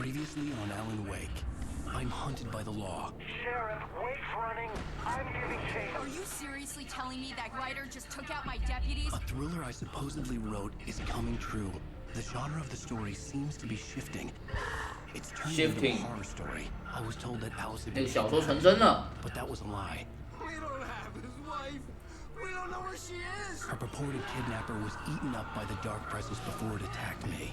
Previously on Alan Wake, I'm hunted by the law. Sheriff, Wake's running. I'm giving chase. Are you seriously telling me that writer just took out my deputies? A thriller I supposedly wrote is coming true. The genre of the story seems to be shifting. It's turning into a horror story. I was told that Alice had 那 been 个小说成真了。 but that was a lie. We don't have his wife. We don't know where she is. Her purported kidnapper was eaten up by the dark presence before it attacked me.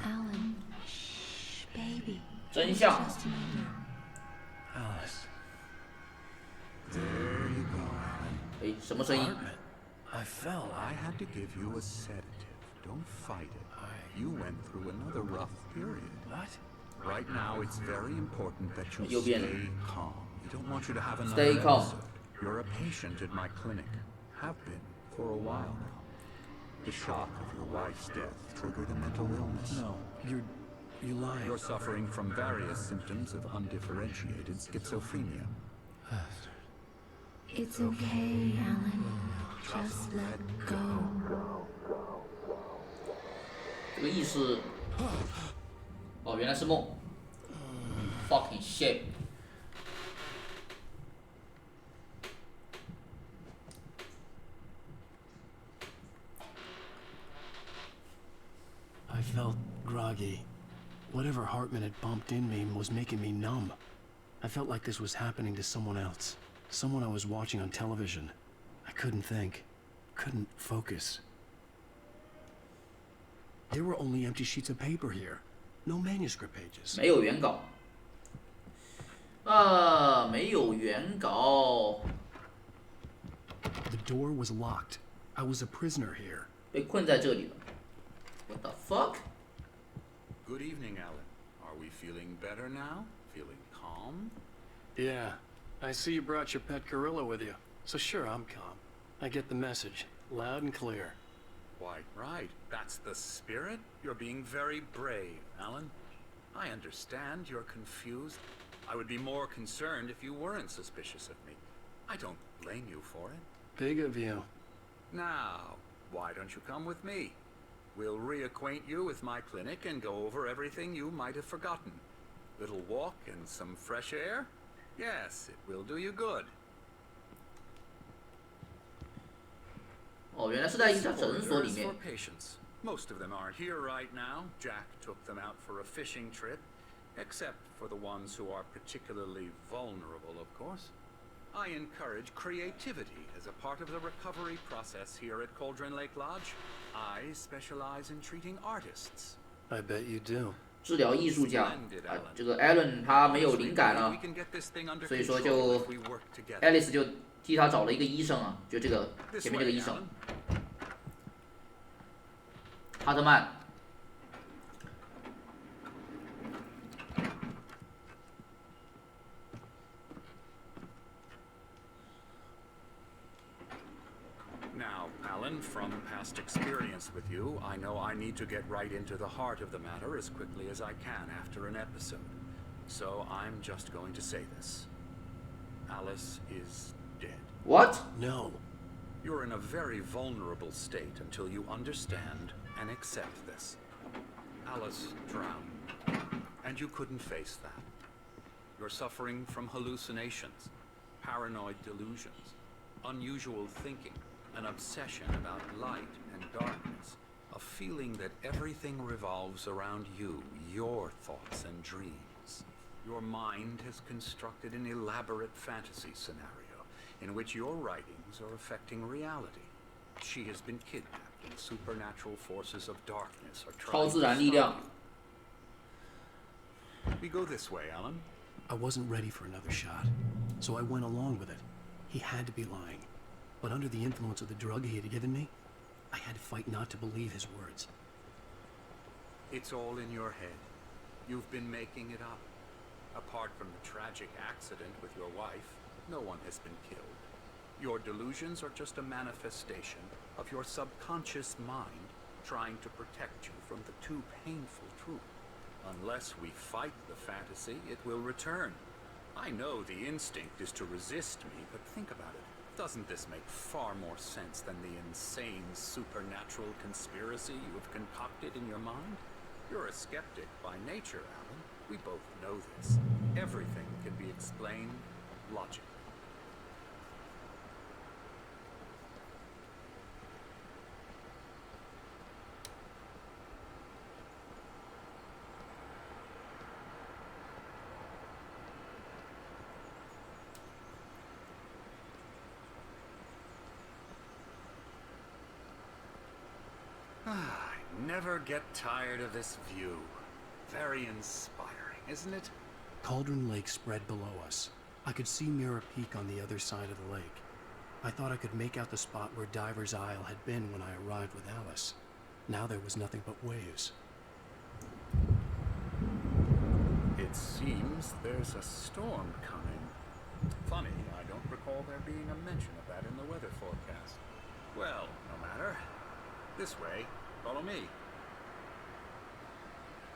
Alan, shh, baby. 真相。 Just a minute. Alice. There you go, Alan. 哎，什么声音？ Apartment. I fell. I had to give you a sedative. Don't fight it. You went through another rough period. What? Right now, it's very important that you 右边。 stay calm. We don't want you to have another Stay calm. episode. You're a patient at my clinic. Have been for a while now. The shock of your wife's death triggered a mental illness. No, you're lying. You're suffering from various symptoms of undifferentiated schizophrenia. It's okay, Alan. Just let go. 这个意识，哦，原来是梦。Fucking shit！ I felt groggy. Whatever Hartman had bumped in me was making me numb. I felt like this was happening to someone else. Someone I was watching on television. I couldn't think. Couldn't focus. There were only empty sheets of paper here. No manuscript pages. 没有原稿。没有原稿。 The door was locked. I was a prisoner here. 被困在这里了。What the fuck？ Good evening, Alan. Are we feeling better now? Feeling calm? Yeah. I see you brought your pet gorilla with you. So sure, I'm calm. I get the message. Loud and clear. Quite right. That's the spirit. You're being very brave, Alan. I understand you're confused. I would be more concerned if you weren't suspicious of me. I don't blame you for it. Big of you. Now, why don't you come with me? We'll reacquaint you with my clinic and go over everything you might have forgotten. Little walk and some fresh air? Yes, it will do you good. 哦，原来是在一家诊所里 Orders 面 for。patients. Most of them aren't here right now. Jack took them out for a fishing trip, except for the ones who are particularly vulnerable, of course. I encourage creativity as a part of the recovery process here at Cauldron Lake Lodge. I specialize in treating artists. I bet you do. 治疗艺术家。这个 Alan 他没有灵感了 We，can get this thing under 所以说 control 就 if we work together. Alice 就替他找了一个医生啊，就这个 This 前面这个 way, 医生 Alan. 哈特曼。 Now, Alan, from past experience with you, I know I need to get right into the heart of the matter as quickly as I can after an episode. So I'm just going to say this. Alice is dead. What？ No. You're in a very vulnerable state until you understand and accept this. Alice drowned, and you couldn't face that. You're suffering from hallucinations, paranoid delusions, unusual thinking, an obsession about light and darkness, a feeling that everything revolves around you, your thoughts and dreams. Your mind has constructed an elaborate fantasy scenario in which your writings are affecting reality. She has been kidnapped, and supernatural forces of darkness are 超 trying 自 to 然力量 stop。you. We go this way, Alan. I wasn't ready for another shot, so I went along with it. He had to be lying. But under the influence of the drug he had given me, I had to fight not to believe his words. It's all in your head. You've been making it up. Apart from the tragic accident with your wife, no one has been killed. Your delusions are just a manifestation of your subconscious mind trying to protect you from the too painful truth. Unless we fight the fantasy, it will return. I know the instinct is to resist me, but think about it. Doesn't this make far more sense than the insane supernatural conspiracy you have concocted in your mind? You're a skeptic by nature, Alan. We both know this. Everything can be explained logically. I never get tired of this view. Very inspiring, isn't it? Cauldron Lake spread below us. I could see Mirror Peak on the other side of the lake. I thought I could make out the spot where Diver's Isle had been when I arrived with Alice. Now there was nothing but waves. It seems there's a storm coming. Funny, I don't recall there being a mention of that in the weather forecast. Well, no matter. This way. Follow me.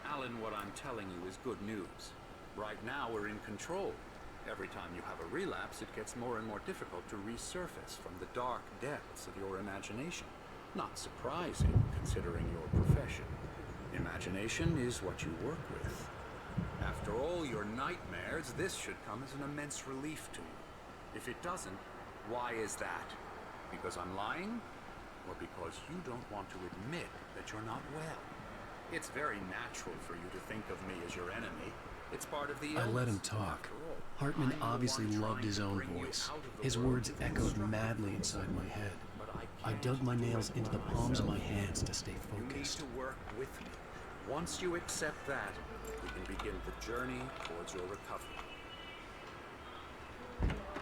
Alan, what I'm telling you is good news. Right now we're in control. Every time you have a relapse, it gets more and more difficult to resurface from the dark depths of your imagination. Not surprising, considering your profession. Imagination is what you work with. After all your nightmares, this should come as an immense relief to you. If it doesn't, why is that? Because I'm lying? Or because you don't want to admit that you're not well? It's very natural for you to think of me as your enemy. It's part of the illness. I let him talk. Hartman obviously loved his own voice. His words echoed madly inside my head. I dug my nails into the palms of my hands to stay focused. You need to work with me. Once you accept that, we can begin the journey towards your recovery.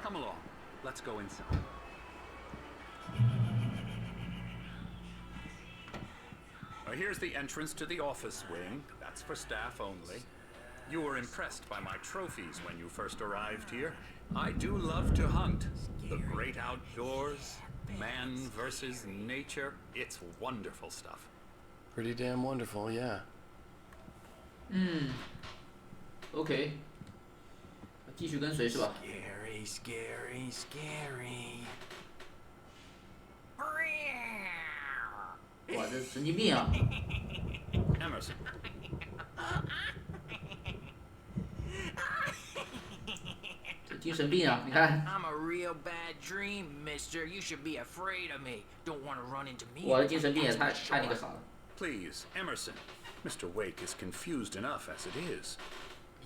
Come along. Let's go inside. Here's the entrance to the office wing. That's for staff only. You were impressed by my trophies when you first arrived here. I do love to hunt. The great outdoors, man versus nature. It's wonderful stuff. Pretty damn wonderful, yeah. OK， 继续跟随是吧？ Scary, scary, scary. 哇，这神经病啊！ Emerson. 这精神病啊！你看， I'm a real bad dream, mister. You should be afraid of me. Don't want to run into me. 我的精神病也太那个啥了。 Please, Emerson. Mr. Wake is confused enough as it is.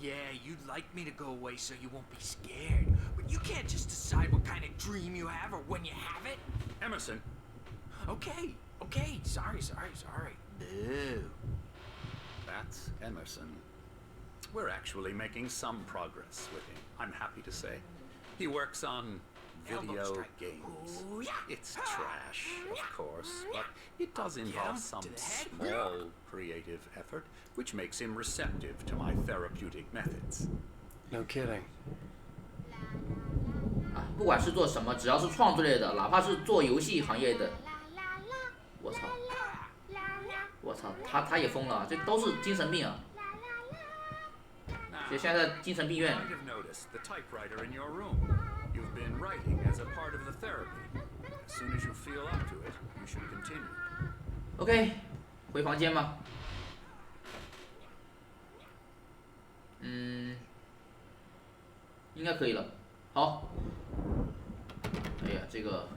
Yeah, you'd like me to go away so you won't be scared. But you can't just decide what kind of dream you have or when you have it. Emerson. Okay. Sorry. Boo. That's Emerson. We're actually making some progress with him, I'm happy to say. He works on Elbow video strike. games. Ooh, yeah. It's trash, of course, but it does Get him involve to some the head. small creative effort, which makes him receptive to my therapeutic methods. No kidding. 啊，不管是做什么，只要是创作类的，哪怕是做游戏行业的，我操，他也疯了，这都是精神病啊！ Now, 所以现在在精神病 you 院。 might have noticed the typewriter in your room. You've been writing as a part of the therapy. As soon as you feel up to it, you should continue. OK， 回房间吧。应该可以了。好。哎呀，这个。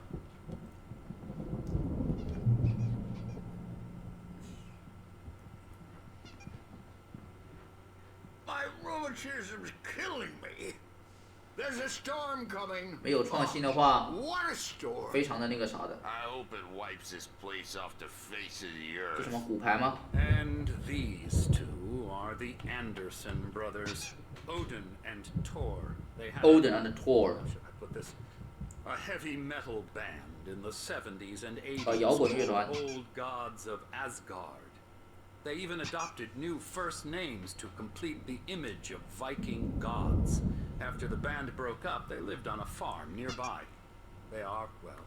My rheumatism's killing me. There's a storm coming. 没有创新的话， What a storm. 非常的那个啥的。 I hope it wipes this place off the face of the 这什 earth. 么骨牌吗？ And these two are the Anderson brothers, Odin and Tor. They had Odin and Tor. How should I put this? A heavy metal band in the 70s and 摇滚乐 80s 团 called Old Gods of Asgard. They even adopted new first names to complete the image of Viking gods. After the band broke up, they lived on a farm nearby. They are, well,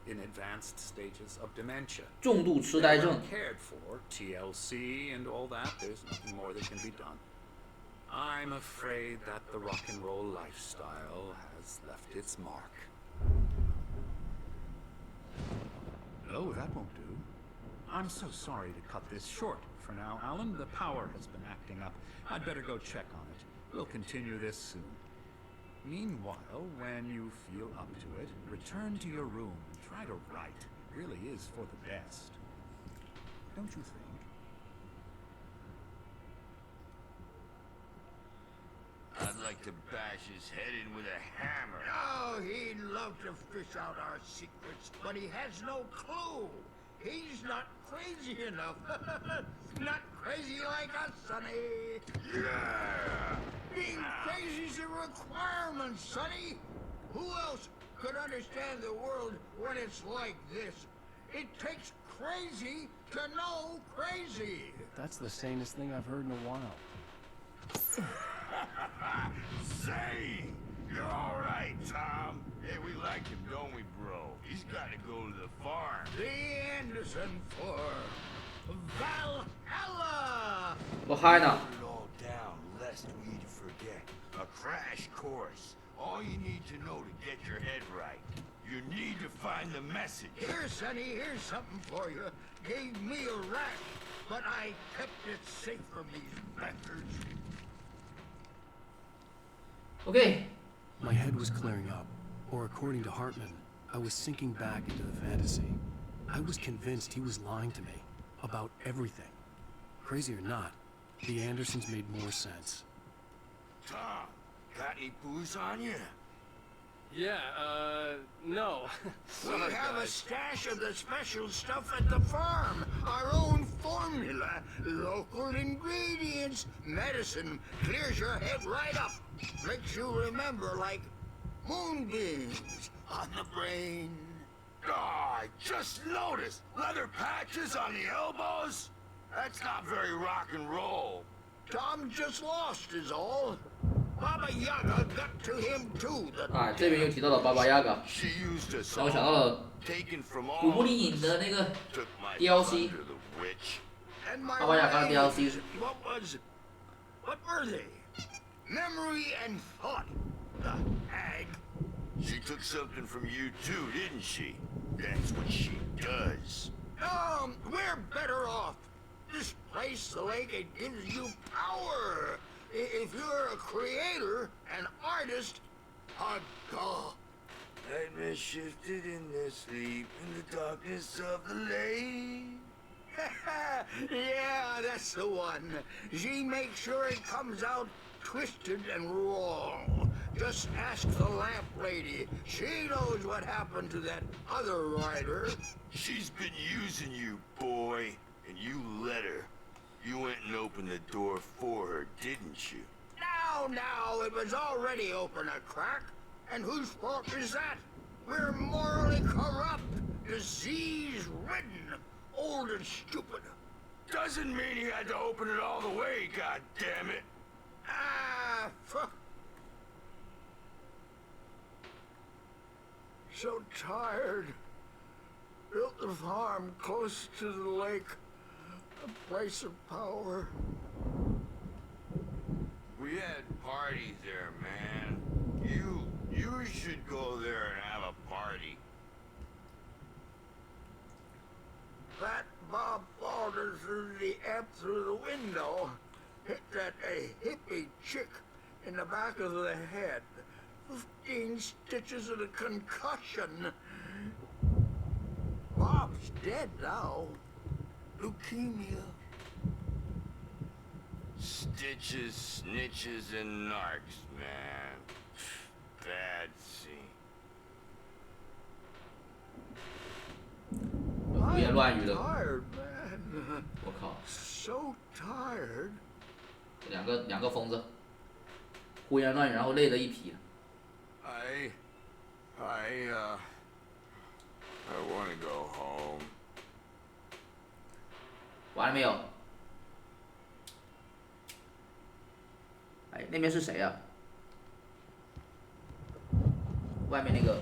in advanced stages of dementia. 重度痴 They're 呆症 well。cared for, TLC and all that. There's nothing more that can be done. I'm afraid that the rock and roll lifestyle has left its mark. No, that won't do. I'm so sorry to cut this short for now, Alan. The power has been acting up. I'd better go check on it. We'll continue this soon. Meanwhile, when you feel up to it, return to your room and try to write. It really is for the best. Don't you think? I'd like to bash his head in with a hammer. Oh, he'd love to fish out our secrets, but he has no clue. He's not crazy enough. Not crazy like us, Sonny. Yeah! Being crazy's a requirement, Sonny. Who else could understand the world when it's like this? It takes crazy to know crazy. That's the sanest thing I've heard in a while. Say, you're all right, Tom. Hey, we like him, don't we, bro? He's got to go to the farm. The Anderson for Valhalla. 不嗨呢。 Put it all down, lest we forget. A crash course. All you need to know to get your head right. You need to find the message. Here, Sonny, here's something for you. Gave me a rash, but I kept it safe from these bastards. OK， My head was clearing up, or according to Hartman, I was sinking back into the fantasy. I was convinced he was lying to me about everything. Crazy or not, the Andersons made more sense. Tom, got any booze on you? Yeah, no. We have a stash of the special stuff at the farm. Our own formula. Local ingredients. Medicine clears your head right up. Makes you remember like moonbeams on the brain. Oh, I just noticed. Leather patches on the elbows? That's not very rock and roll. Tom just lost is all. Baba Yaga got to him too. 啊，这边又提到了巴巴亚嘎， She used us 让我想到了 taken from 古墓 all. 丽影的那个 Took my DLC thunder, the witch. And my 巴巴亚嘎的 brain, DLC 是 what were they? Memory and thought. The hag. She took something from you too, didn't she? That's what she does. We're better off. This place, the lake, it gives you power. If you're a creator, an artist, a god. Nightmare shifted in their sleep in the darkness of the lake. Yeah, that's the one. She makes sure it comes out twisted and wrong. Just ask the lamp lady. She knows what happened to that other writer. She's been using you, boy, and you let her. You went and opened the door for her, didn't you? Now, it was already open a crack. And whose fault is that? We're morally corrupt, disease-ridden, old and stupid. Doesn't mean you had to open it all the way, goddammit. So tired. Built the farm close to the lake. A place of power. We had parties there, man. You should go there and have a party. That Bob faltered through the amp through the window. Hit that hippie chick in the back of the head. 15 stitches and a concussion. Bob's dead now. Leukemia. Stitches, snitches, and narcs, man. Bad scene. 胡言乱语的， Tired, man. 我靠， So tired. 两个疯子，胡言乱语，然后累得一批。 I want to go home. 完了没有？哎，那边是谁呀、外面那个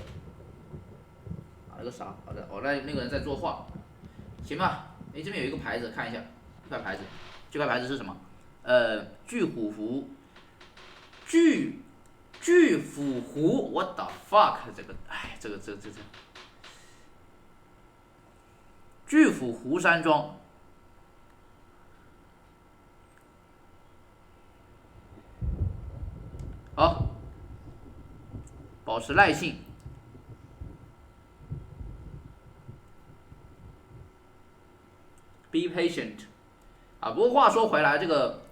啊，那个啥，好的，哦，那个人在作画，行吧？哎，这边有一个牌子，看一下，一块牌子，这块牌子是什么？巨虎符，巨虎符 ，what the fuck？ 这个，哎，这个。巨斧湖山庄。好，保持耐性。Be patient。啊，不过话说回来，这个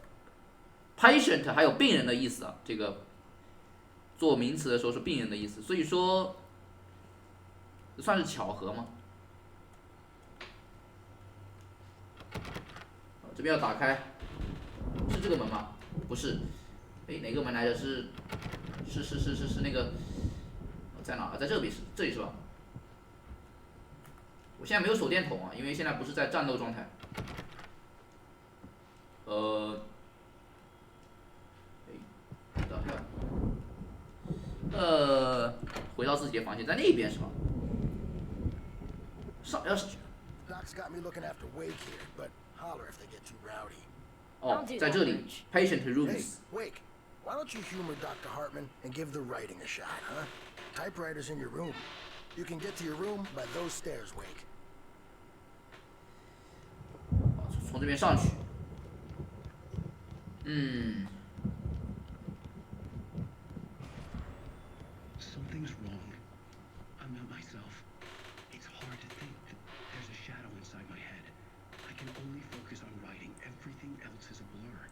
patient 还有病人的意思啊，这个做名词的时候是病人的意思，所以说算是巧合吗？这边要打开，是这个门吗？不是，哎，哪个门来着？是那个在哪？在这里是吧？我现在没有手电筒啊，因为现在不是在战斗状态。回到自己的房间，在那边是吧？要是 Doc's got me looking after Wake here, but holler if they get too rowdy. 哦，在这里 patient Hey, rooms。 Wake, why don't you humor Dr. Hartman and give the writing a shot, huh? Typewriter's in your room. You can get to your room by those stairs, Wake. 从这边上去。Something's wrong. I'm not myself. It's hard to think that there's a shadow inside my head. I can only focus on writing. Everything else is a blur.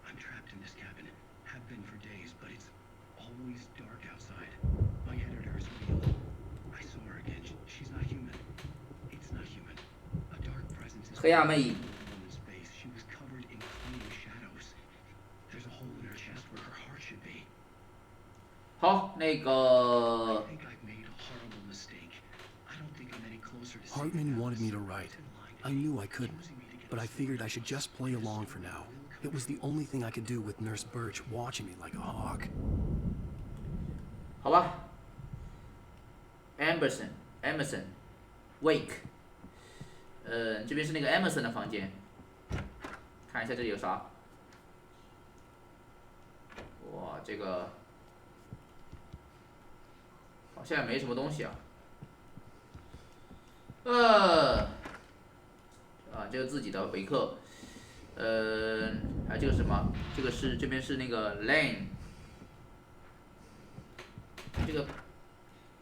I'm trapped in this cabin. Have been for days, but it's always dark outside. My editor is real. I saw her again. She's not human. It's not human. A dark presence is 黑暗魅影。 woman's face. She was covered in clinging shadows. There's a hole in her chest where her heart should be. 好，那个 I think I've made a horrible mistake. I don't think I'm any closer to Hartman wanted me to write. I knew I couldn't, but I figured I should just play along for now. It was the only thing I could do with Nurse Birch watching me like a hawk. 好吧 ，Emerson Wake， 这边是那个 Emerson 的房间，看一下这里有啥。哇，这个好像也没什么东西啊。这个自己的维克，还有这个什么？这边是那个 Lane。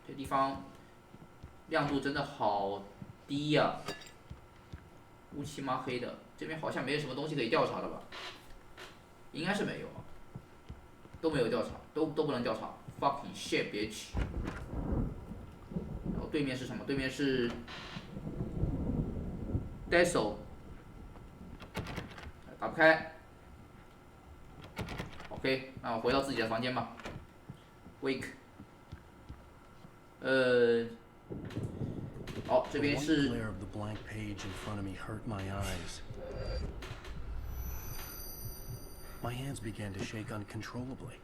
这地方亮度真的好低呀、乌漆嘛黑的。这边好像没有什么东西可以调查的吧？应该是没有，都没有调查，都不能调查。Fucking shit bitch。然后对面是什么？对面是 Deso， 打不开。OK， 那我回到自己的房间吧。Wake。好，这边 The 是 white glare of the blank page in front of me hurt my eyes. My hands began to shake uncontrollably.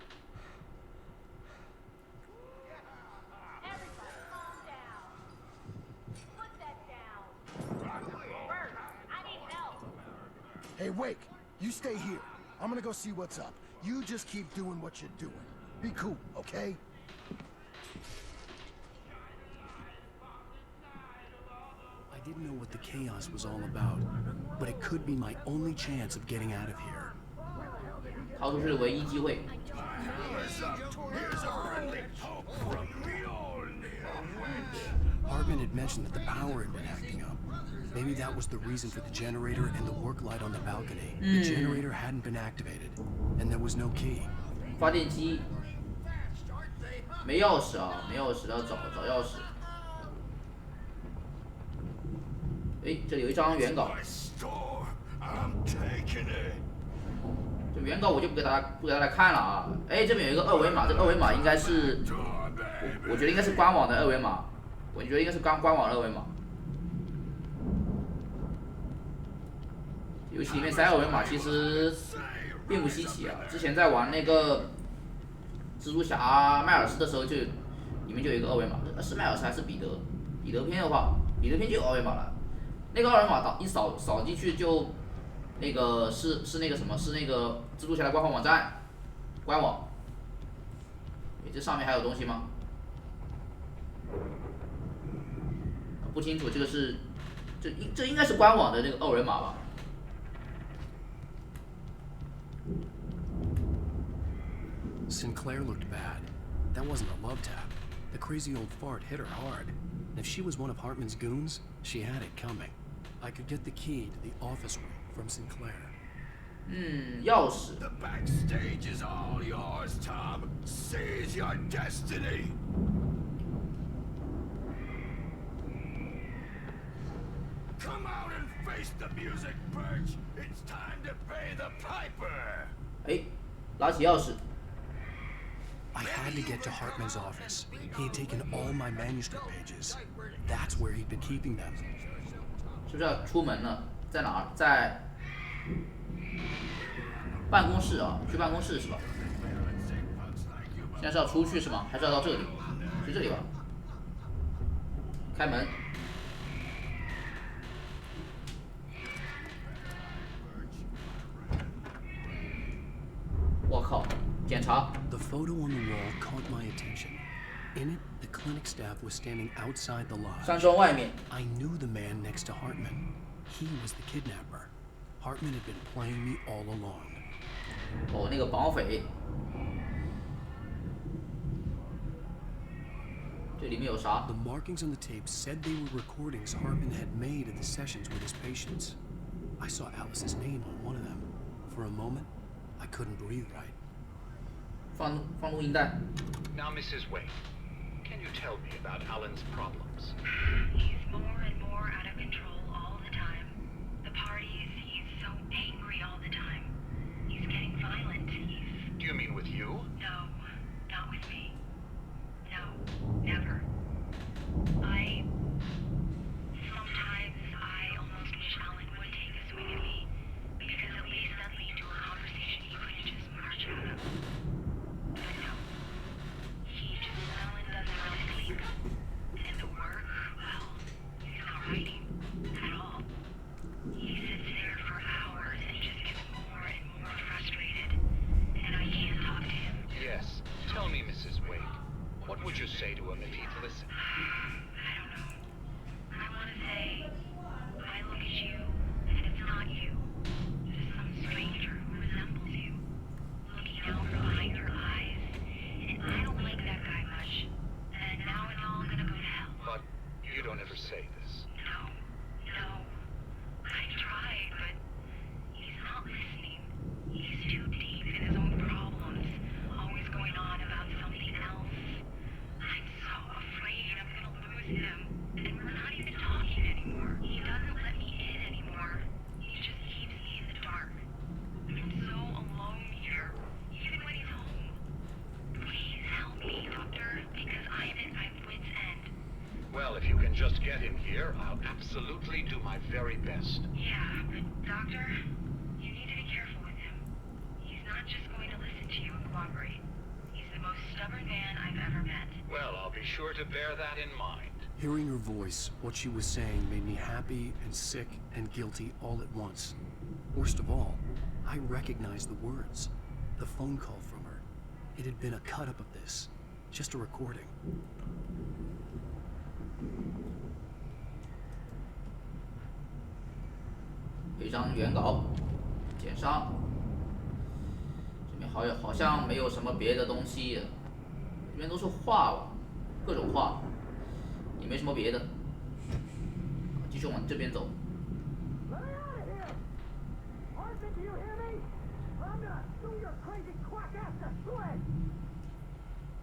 Hey, Wake, you stay here. I'm gonna go see what's up. You just keep doing what you're doing. Be cool, okay? I didn't know what the chaos was all about, but it could be my only chance of getting out of here. 逃出去的唯一机会。 Hartman had mentioned that the power had been acting up. Maybe that was the reason for the generator and the work light on the balcony. The generator hadn't been activated, and there was no key. 发电机没钥匙啊，没钥匙，要找钥匙。哎，这里有一张原稿。这原稿我就不给大家看了啊。哎，这边有一个二维码，这个二维码应该是，我觉得应该是官网的二维码，我觉得应该是官网的二维码。游戏里面塞二维码其实并不稀奇啊，之前在玩那个蜘蛛侠迈尔斯的时候就里面就有一个二维码，是迈尔斯还是彼得？彼得篇的话，彼得篇就有二维码了。那个二维码一扫进去就，那个是那个什么？是那个蜘蛛侠的官方网站，官网。这上面还有东西吗？不清楚，这这应该是官网的这个二维码吧。Sinclair looked bad. That wasn't a love tap. The crazy old fart hit her hard. And if she was one of Hartman's goons, she had it coming. I could get the key to the office room from Sinclair. 钥匙。 The backstage is all yours, Tom. Seize your destiny. Come out and face the music, Birch. It's time to pay the piper. 哎，拿起钥匙。 I had to get to Hartman's office. He had taken all my manuscript pages. That's where he'd been keeping them. 是不是要出门了？在哪儿？在办公室啊，去办公室是吧？现在是要出去是吗？还是要到这里？去这里吧。开门。我靠！检查。 The photo on the wall caught my attention. In it, the clinic staff was standing outside the lodge. 山庄外面。 I knew the man next to Hartman. He was the kidnapper. Hartman had been playing me all along. 哦，那个绑匪。这里面有啥 The markings on the tape said they were recordings Hartman had made of the sessions with his patients. I saw Alice's name on one of them. For a moment, I couldn't breathe right. 放录音带。 Now, Mrs. Wade, can you tell me about Alan's problems? He's more and more out of control all the time. The parties, he's so angry all the time. He's getting violent. Do you mean with you? No, not with me. No, never. Sometimes I almost wish Alan would take a swing at me, because at least that'd lead to a conversation he couldn't just march out of. But no. Alan doesn't really sleep. And the work, well, he's not writing at all. He sits there for hours and just gets more and more frustrated. And I can't talk to him. Yes. Tell me, Mrs. Wade, what would you say to him if he'd listen? I don't know. I want to say, I look at you, and it's not you. Just some stranger who resembles you. Looking out from behind your eyes. And I don't like that guy much. And now it's all gonna go to hell. But you don't ever say this. No. I tried, but he's not listening. He's too deep in his own problems, always going on about something else. I'm so afraid I'm gonna lose him. And we're not even talking anymore. He doesn't let me in anymore. He just keeps me in the dark. I'm so alone here, even when he's home. Please help me, Doctor, because I'm at my wit's end. Well, if you can just get him here, I'll absolutely do my very best. Yeah, but Doctor, you need to be careful with him. He's not just going to listen to you and cooperate. He's the most stubborn man I've ever met. Well, I'll be sure to bear that in mind. Hearing her voice, what she was saying made me happy and sick and guilty all at once. Worst of all, I recognized the words. The phone call from her. It had been a cut-up of this. Just a recording. 有一张原稿，剪上。这边好像没有什么别的东西，这边都是画吧，各种画，也没什么别的。继续往这边走。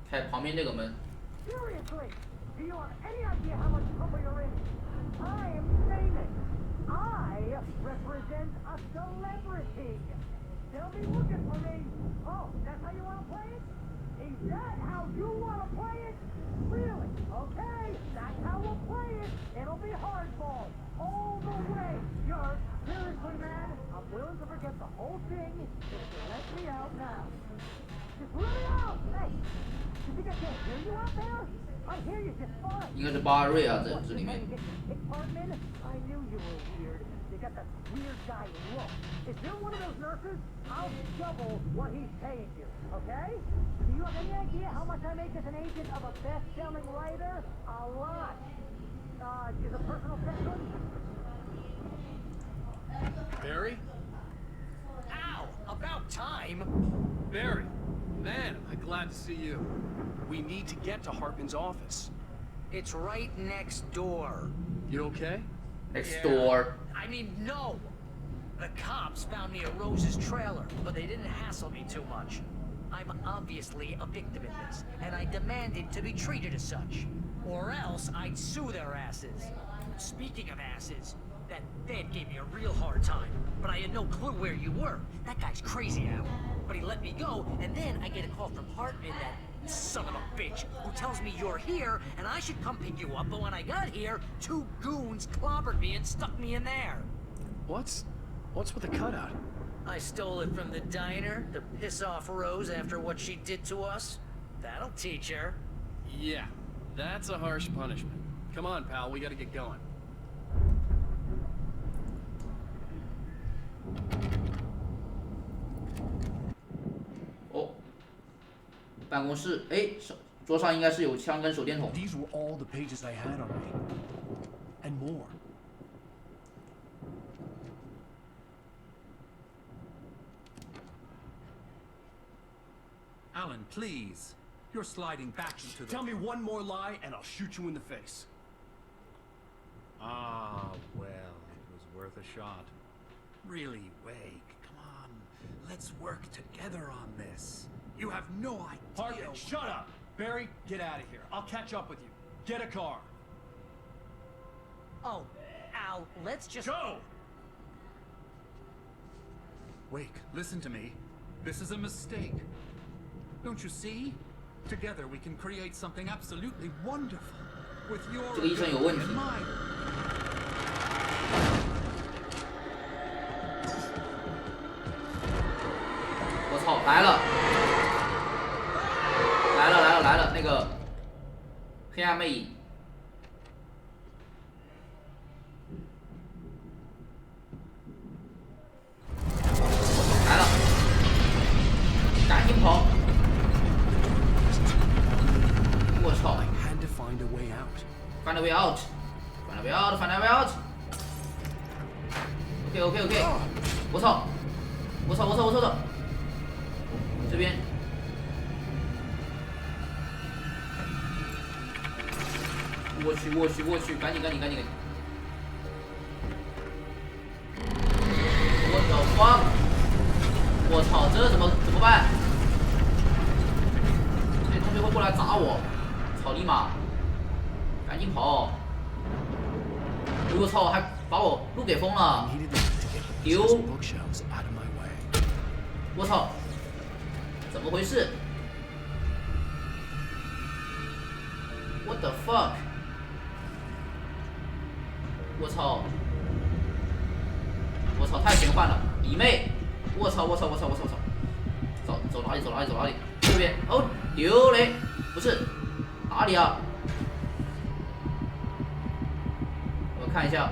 开旁边这个门。 Seriously, do you have any idea how much trouble you're in? I am famous. I represent a celebrity. They'll be looking for me. Oh, that's how you want to play it? Is that how you want to play it? Really? Okay, that's how we'll play it. It'll be hardball all the way. You're seriously, man. I'm willing to forget the whole thing if you let me out now. Just let me out. Hey, you think I can't hear you out there? I hear you just fine. 应该是巴瑞啊，这里面。 Hartman, I knew you were weird. You got that weird guy look. If you're one of those nurses, I'll double what he's paying you, okay? Do you have any idea how much I make as an agent of a best-selling writer? A lot. Is a personal pet good? Barry, man, am I glad to see you. We need to get to Hartman's office. It's right next door. You okay? Next door. I mean, no. The cops found me at Rose's trailer, but they didn't hassle me too much. I'm obviously a victim in this, and I demanded to be treated as such. Or else I'd sue their asses. Speaking of asses, that Fed gave me a real hard time, but I had no clue where you were. That guy's crazy, Al. But he let me go, and then I get a call from Hartman, that son of a bitch, who tells me you're here, and I should come pick you up, but when I got here, 2 goons clobbered me and stuck me in there. What's with the cutout? I stole it from the diner to piss off Rose after what she did to us. That'll teach her. Yeah, that's a harsh punishment. Come on, pal, we gotta get going.哦，办公室，哎，桌上应该是有枪跟手电筒。 These were all the pages I had on me. And more. Alan, please. You're sliding back into the... Tell me one more lie and I'll shoot you in the face. Ah, well, it was worth a shot. Really, Wake, come on. Let's work together on this. You have no idea... Hartman, shut up! Barry, get out of here. I'll catch up with you. Get a car. Oh, Al, let's just... Go! Wake, listen to me. This is a mistake. Don't you see? Together we can create something absolutely wonderful. With your 这个医生有问题。 in mind. 我操，来了！来了来了来了！那个黑暗魅影。来了！赶紧跑！我操 I had to find a way out.！Find a way out! Find a way out! Find a way out! OK OK OK！ 我操！我操！我操！我操！我操！这边。我去！我去！我去！赶紧！赶紧！赶紧！赶紧！我的妈！我操！这怎么办？这同学会过来砸我！操你妈！赶紧跑！我操！还把我路给封了！ I needed them to get the丢！ possessed bookshelves out of my way. 我操！怎么回事 ？What the fuck！ 我操！我操！太玄幻了，乙妹！我操！我操！我操！我操！我操！走哪里？走哪里？走哪里？这边哦，丢嘞！不是哪里啊？我看一下。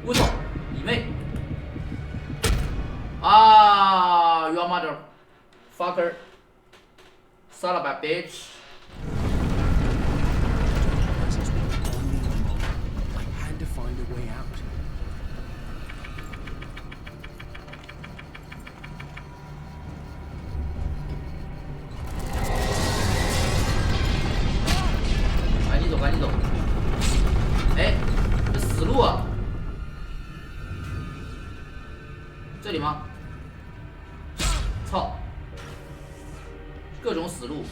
我操！乙妹！啊 ，Your mother, fucker, son of a bitch！ I had to find a way out. 赶紧走，赶紧走！哎，这死路啊！这里吗？操！各种死路，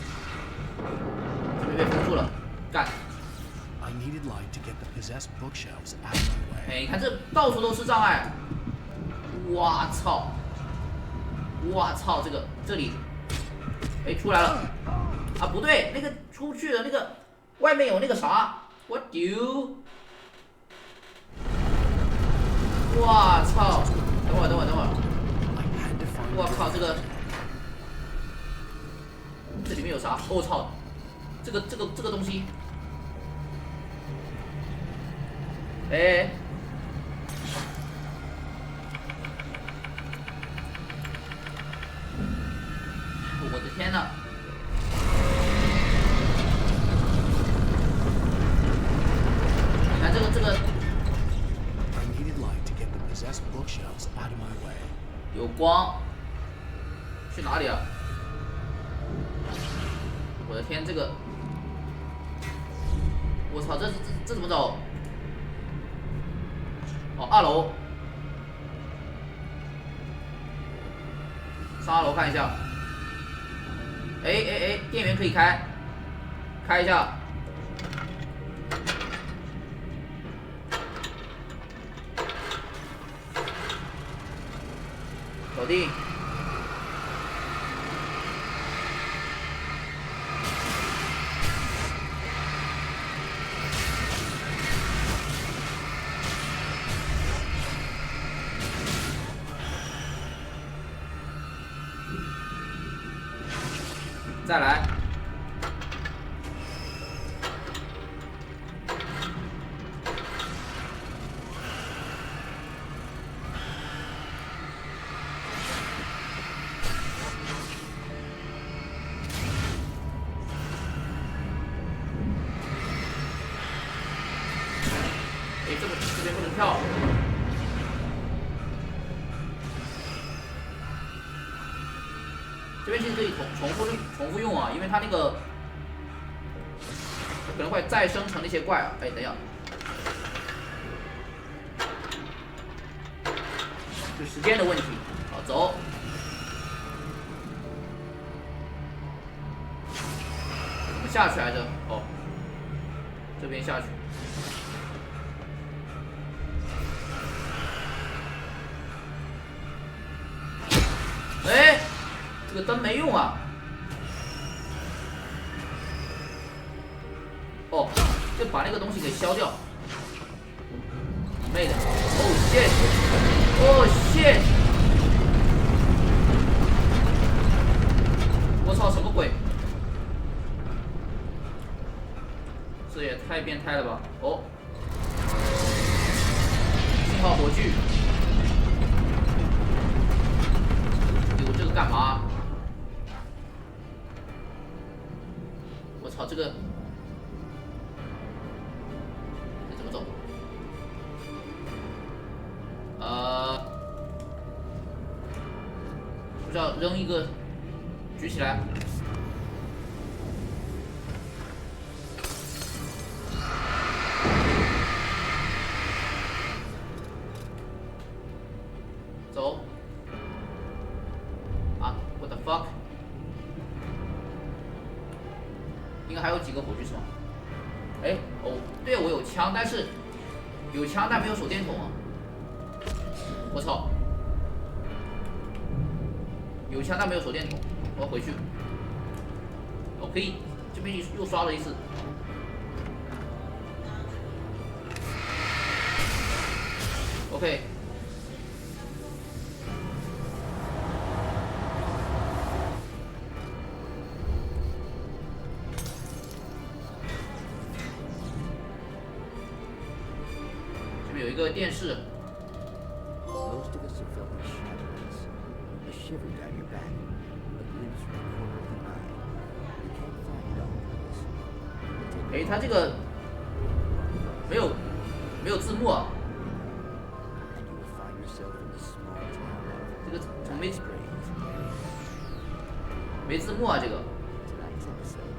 这边被封住了，干！ I needed light to get the possessed bookshelves out of my way. 哎，你看这到处都是障碍！我操！我操！这里，哎，出来了！啊，不对，那个出去了，那个外面有那个啥，我丢！我操！等会儿，等会儿，等会儿！ I had to find 我靠，这里面有啥？我操！这个东西，哎！我的天呐！你看这个。 I needed light to get the possessed bookshelves out of my way. 光，去哪里啊？我的天，这个，我操，这怎么走？哦，2楼，上2楼看一下。哎，电源可以开一下。搞定。再来。这边不能跳。这边其实可以重复用啊，因为它那个可能会再生成那些怪啊。哎，等一下，就时间的问题。好，走。怎么下去来着？哦，这边下去。哎，这个灯没用啊！哦，就把那个东西给消掉。你妹的！哦 shit！ 哦 shit！ 我操，什么鬼？这也太变态了吧！哦，信号火炬。这个干嘛？我操，这怎么走？不知道扔一个，举起来。走。What the fuck？ 应该还有几个火炬是吗？哎，哦，对，我有枪，但是有枪但没有手电筒啊！我操！有枪但没有手电筒，我要回去。哦，可以，这边又刷了一次。OK。有一个电视。Most of us have felt the shadows, a shiver down your back, a glimpse from the corner of the eye. You can't find it all this. 哎，它这个没有字幕啊。And you will find yourself in a small town. 这个怎么没字幕啊？这个。Tonight's episode,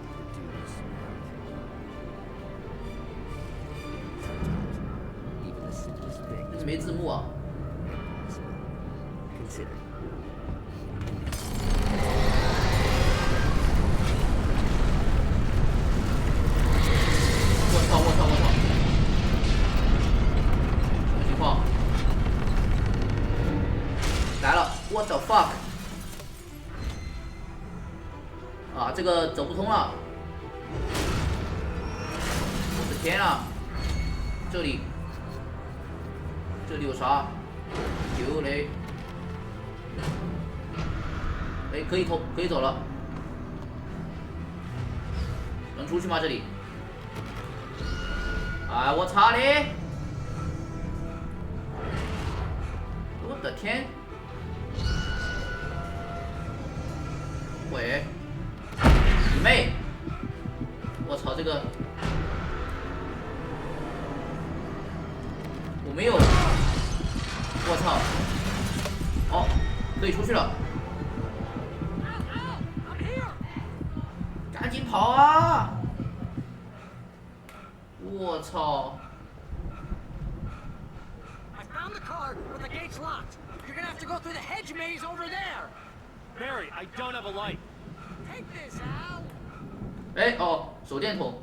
the dudes. Even the simplest thing. 这是没字幕啊。Consider. 我操！什么情况？来了 ！What the fuck？ 啊，这个走不通了！我的天啊！这里有啥？有嘞！哎，可以走了。能出去吗？这里？哎，我操你！我的天！喂，你妹！我操，这个我没有，我操！哦，可以出去了。赶紧跑啊！我操！ I found the car, but the gate's locked. You're gonna have to go through the hedge maze over there. Barry, I don't have a light. Take this, Al. 哎哦，手电筒。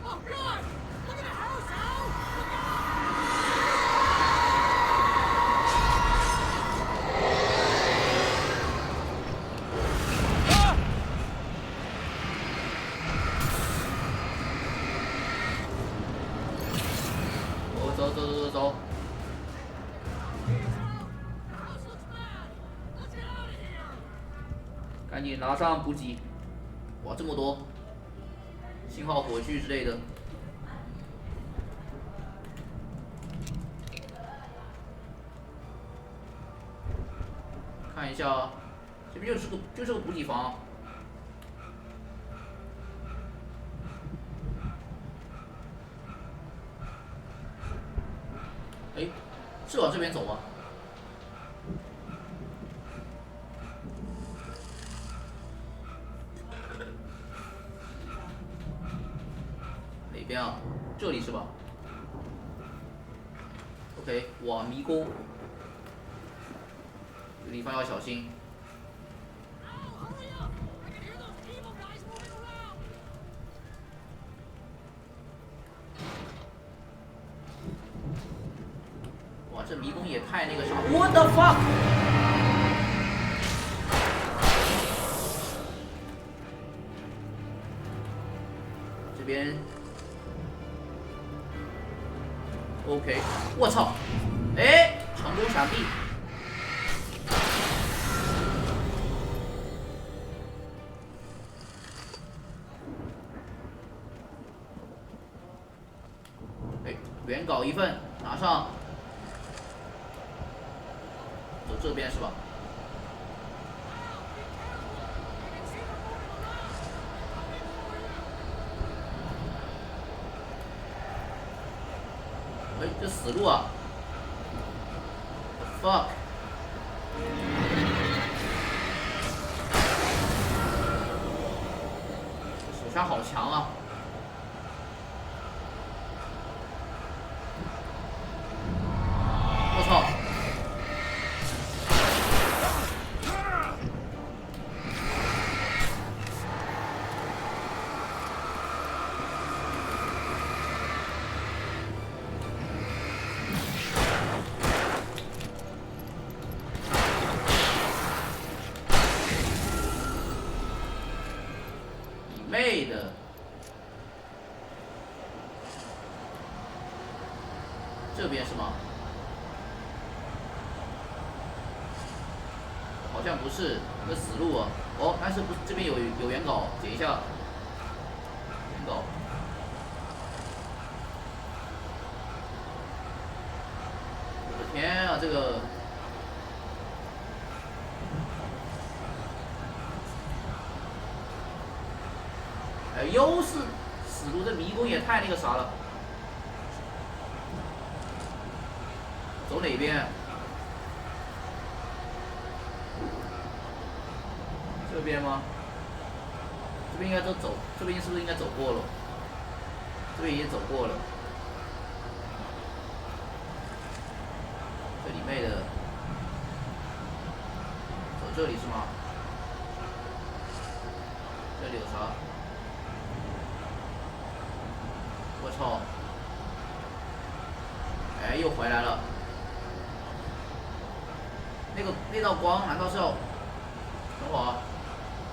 Oh God! Look at the house, Al! Ah! 走。 赶紧拿上补给！哇，这么多信号火炬之类的。看一下，这边就是个补给房。哎，是往这边走吗？ 哪边啊？这里是吧 ？OK， 哇，迷宫，这个地方要小心。哇，这迷宫也太那个啥 ！What the fuck！ 这边。 OK， 我操！哎，成功闪避。哎，原稿一份，拿上。走这边是吧？哎，这死路啊 ！The fuck！ 手枪好强啊！我操！妹的！这边是吗？好像不是，那死路啊！哦，但是不，这边有原稿，解一下。原稿。我的天啊，这个！ 哎，又是死路，这迷宫也太那个啥了。走哪边？这边吗？这边应该都走，这边是不是应该走过了？这边也走过了。这里妹的，走这里是吗？这里有啥？ 我操！哎，又回来了。那道光难道是要？等会儿，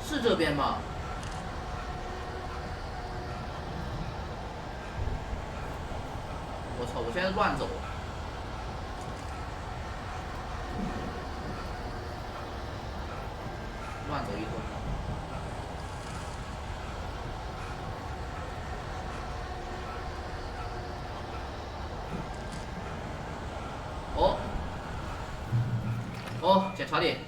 是这边吗？我操！我现在乱走。乱走一通。 哦，检查点。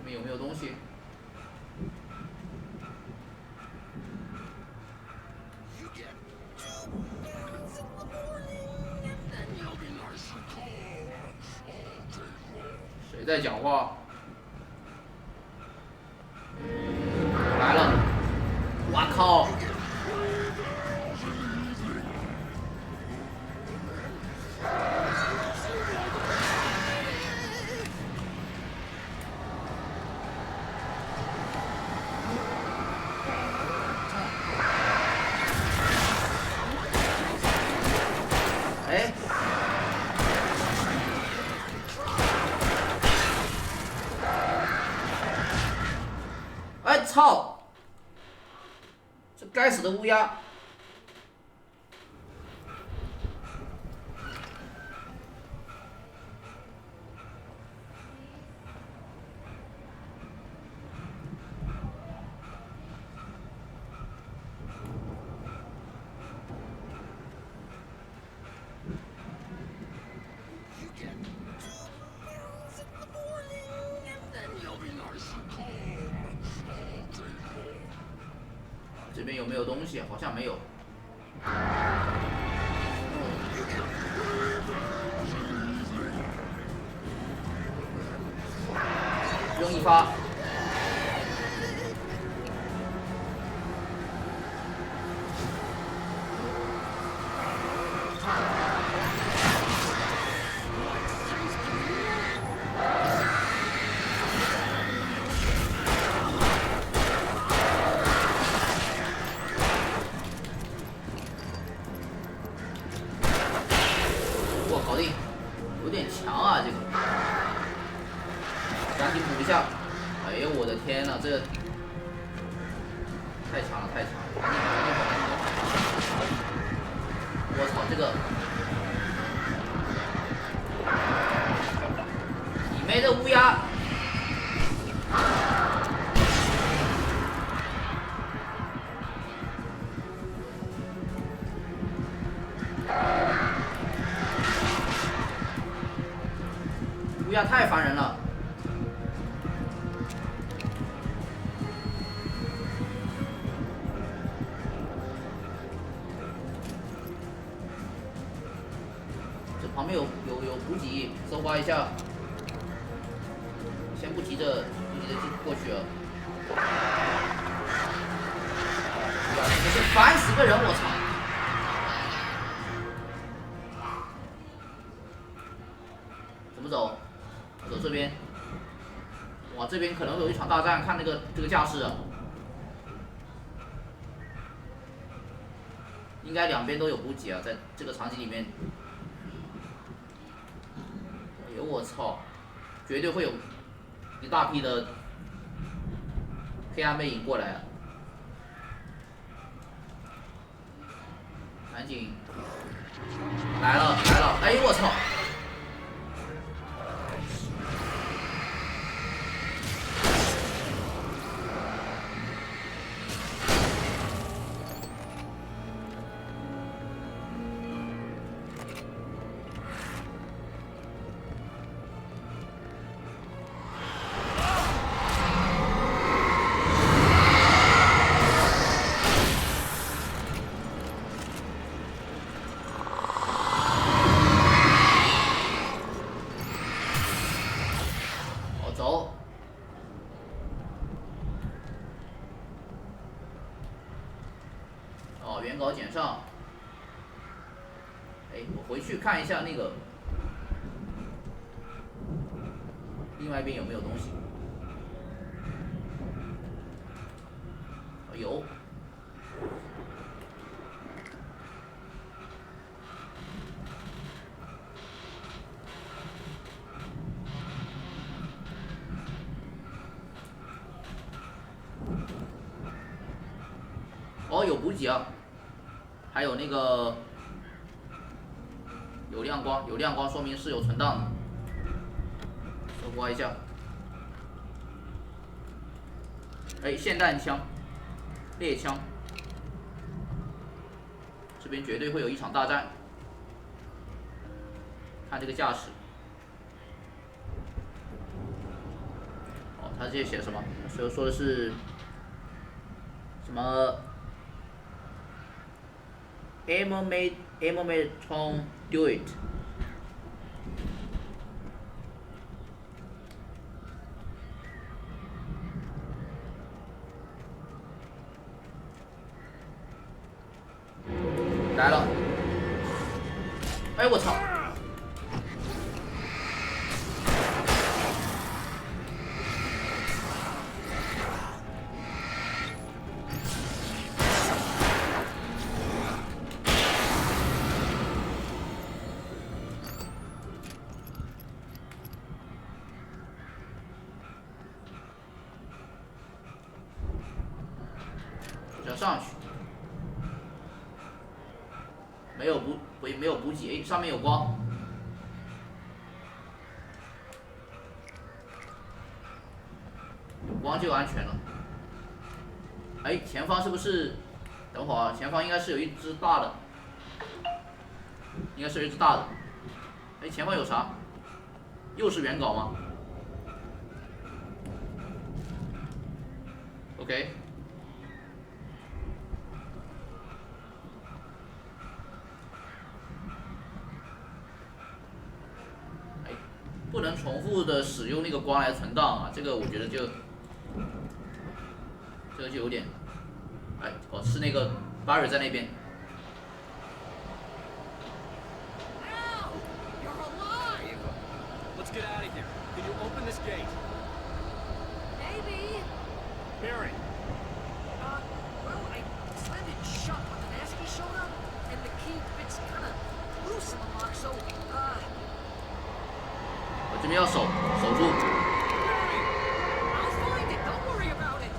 边有没有东西？谁在讲话？来了！我靠！哎！哎操！这该死的乌鸦！这边有没有东西？好像没有。扔一发。我搞定，有点强啊这个。赶紧补一下。哎呦我的天呐，这太强了，太强了！赶紧跑！我操，这个你妹的乌鸦！乌鸦太烦人了。这旁边有补给，搜刮一下。先不急着过去了。哇，真是烦死个人！我操！怎么走？我走这边。哇，这边可能有一场大战，看这个架势啊。应该两边都有补给啊，在这个场景里面。哎呦我操！绝对会有一大批的黑暗魅影过来啊！赶紧来了！哎呦我操！走。哦，原稿捡上。哎，我回去看一下那个另外一边有没有东西。哦，有。哦，有补给啊，还有那个有亮光，说明是有存档的，搜刮一下。哎，霰弹枪、猎枪，这边绝对会有一场大战。看这个架势，哦，他这写什么？说的是什么 ？Emma Tong do it。来了！哎，我操！要上去，没有补给，哎，上面有光，有光就安全了。哎，前方是不是？等会儿啊，前方应该是有一只大的，应该是有一只大的。哎，前方有啥？又是原稿吗 ？OK。不能重复的使用那个光来存档啊，这个我觉得就，这个就有点，哎，哦，是那个 Barry 在那边。Let's get out of here. Can you open this gate? Maybe. Barry. Well, I slammed it shut when the Nasty showed up, and the key fits kind of loose in the lock, so, 我这边要守住。I'll find it. Don't worry about it.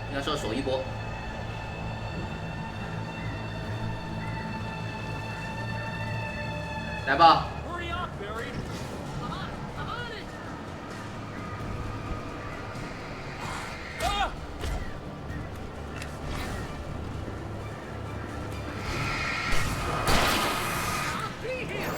应该是要守一波。来吧。Hurry up, Barry. I'm on it. Ah! I'll be here.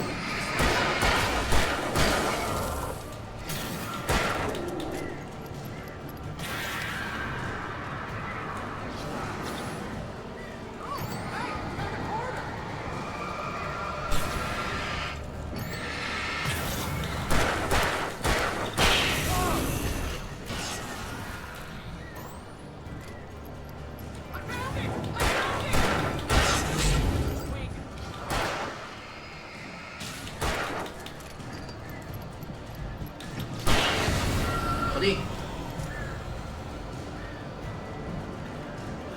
锁定。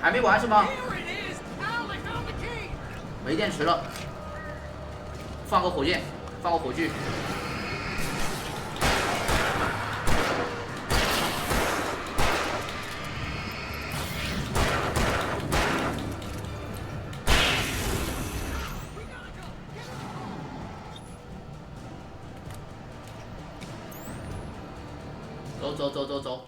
还没完是吗？ Here it is. Al, I found the key. 没电池了，放个火箭，放个火炬。走。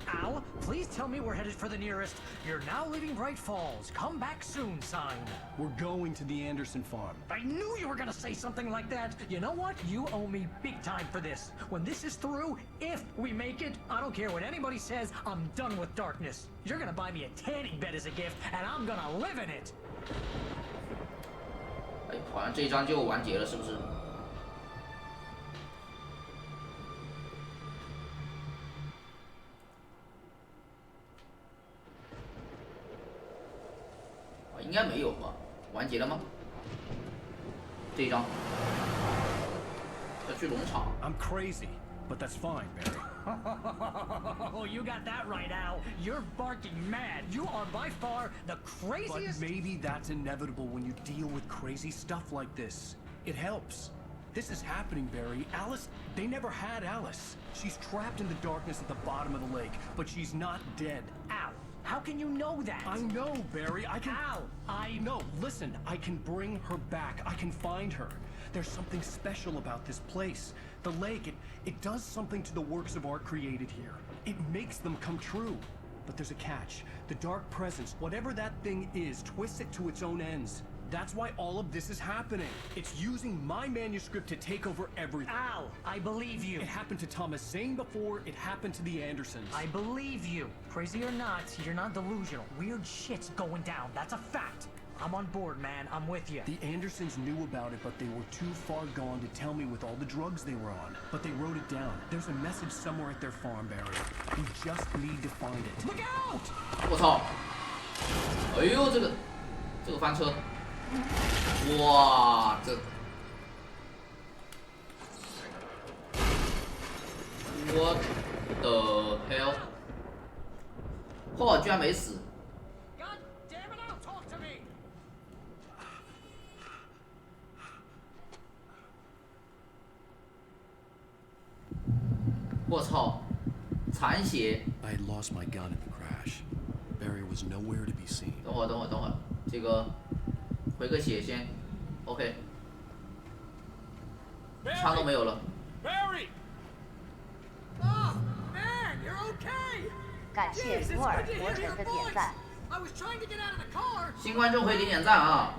Al, please tell me we're headed for the nearest. You're now leaving Bright Falls. Come back soon sign. We're going to the Anderson farm. I knew you were gonna say something like that. You know what? You owe me big time for this. When this is through, if we make it, I don't care what anybody says, I'm done with darkness. You're gonna buy me a tanning bed as a gift, and I'm gonna live in it. 哎，好像这一章就完结了，是不是？应该没有吧？完结了吗？这一章要去农场。I'm crazy, but that's fine, Barry. Oh, you got that right, Al. You're barking mad. You are by far the craziest. But maybe that's inevitable when you deal with crazy stuff like this. It helps. This is happening, Barry. Alice, they never had Alice. She's trapped in the darkness at the bottom of the lake, but she's not dead. Al, how can you know that? I know, Barry. I can... Al, No, listen. I can bring her back. I can find her. There's something special about this place. The lake, it does something to the works of art created here. It makes them come true. But there's a catch. The dark presence, whatever that thing is, twists it to its own ends. That's why all of this is happening. It's using my manuscript to take over everything. Al, I believe you. It happened to Thomas Zane before it happened to the Andersons. I believe you. Crazy or not, you're not delusional. Weird shit's going down. That's a fact. I'm on board, man. I'm with you. The Andersons knew about it, but they were too far gone to tell me with all the drugs they were on. But they wrote it down. There's a message somewhere at their farm, Barry. We just need to find it. Look out! 我操！哎呦，这个翻车！哇，这我的 hell！ 嚯，居然没死！ God damn it, Al, talk to me! 我操，残血！ I had lost my gun in the crash. Barry was nowhere to be seen. 等会儿，这个回个血先 ，OK， 枪都没有了。 Barry! Oh, man, you're okay! 感谢摩尔伯辰的点赞。 I was trying to get out of the car. 新观众可以给点赞啊！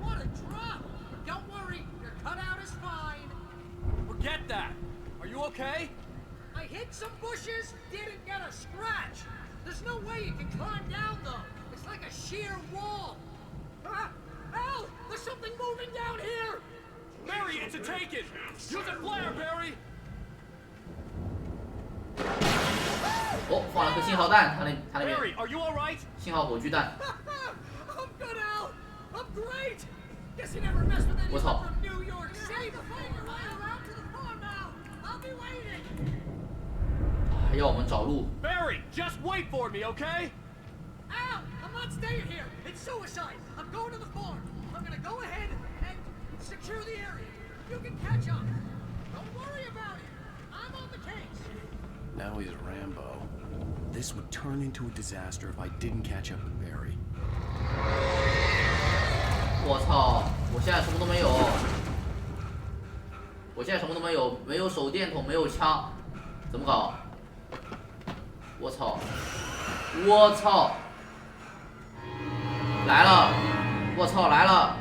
What a drop! Don't worry, your cutout is fine. Forget that. Are you okay? I hit some bushes, didn't get a scratch. There's no way you can climb down though. It's like a sheer wall. Al, there's something moving down here. Barry, it's a take-it. Use a flare, Barry. 哦，放了颗信号弹，他那边 Barry, are you all right? 信号火炬弹。 I'm good, Al. I'm great. Guess you never messed with anyone from New York City. Find your way around to the farm now. I'll be waiting. 还要我们找路。 Barry, just wait for me, okay? Al, I'm not staying here. It's suicide. I'm going to the farm. I'm gonna go ahead and secure the area. You can catch up. Don't worry about it. I'm on the case. Now he's Rambo. This would turn into a disaster if I didn't catch up with Barry. 我操！我现在什么都没有，没有手电筒，没有枪，怎么搞？我操！来了！我操来了！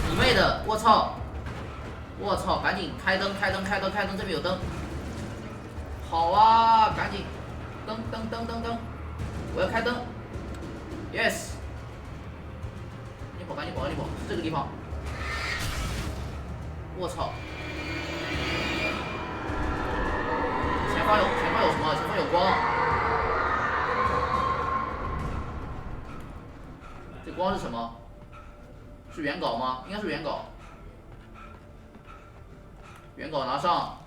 你妹的！我操！赶紧开灯！这边有灯。好啊，赶紧！灯！我要开灯 ！Yes！ 赶紧跑！是这个地方。我操！前方有什么？前方有光。这光是什么？是原稿吗？应该是原稿。原稿拿上。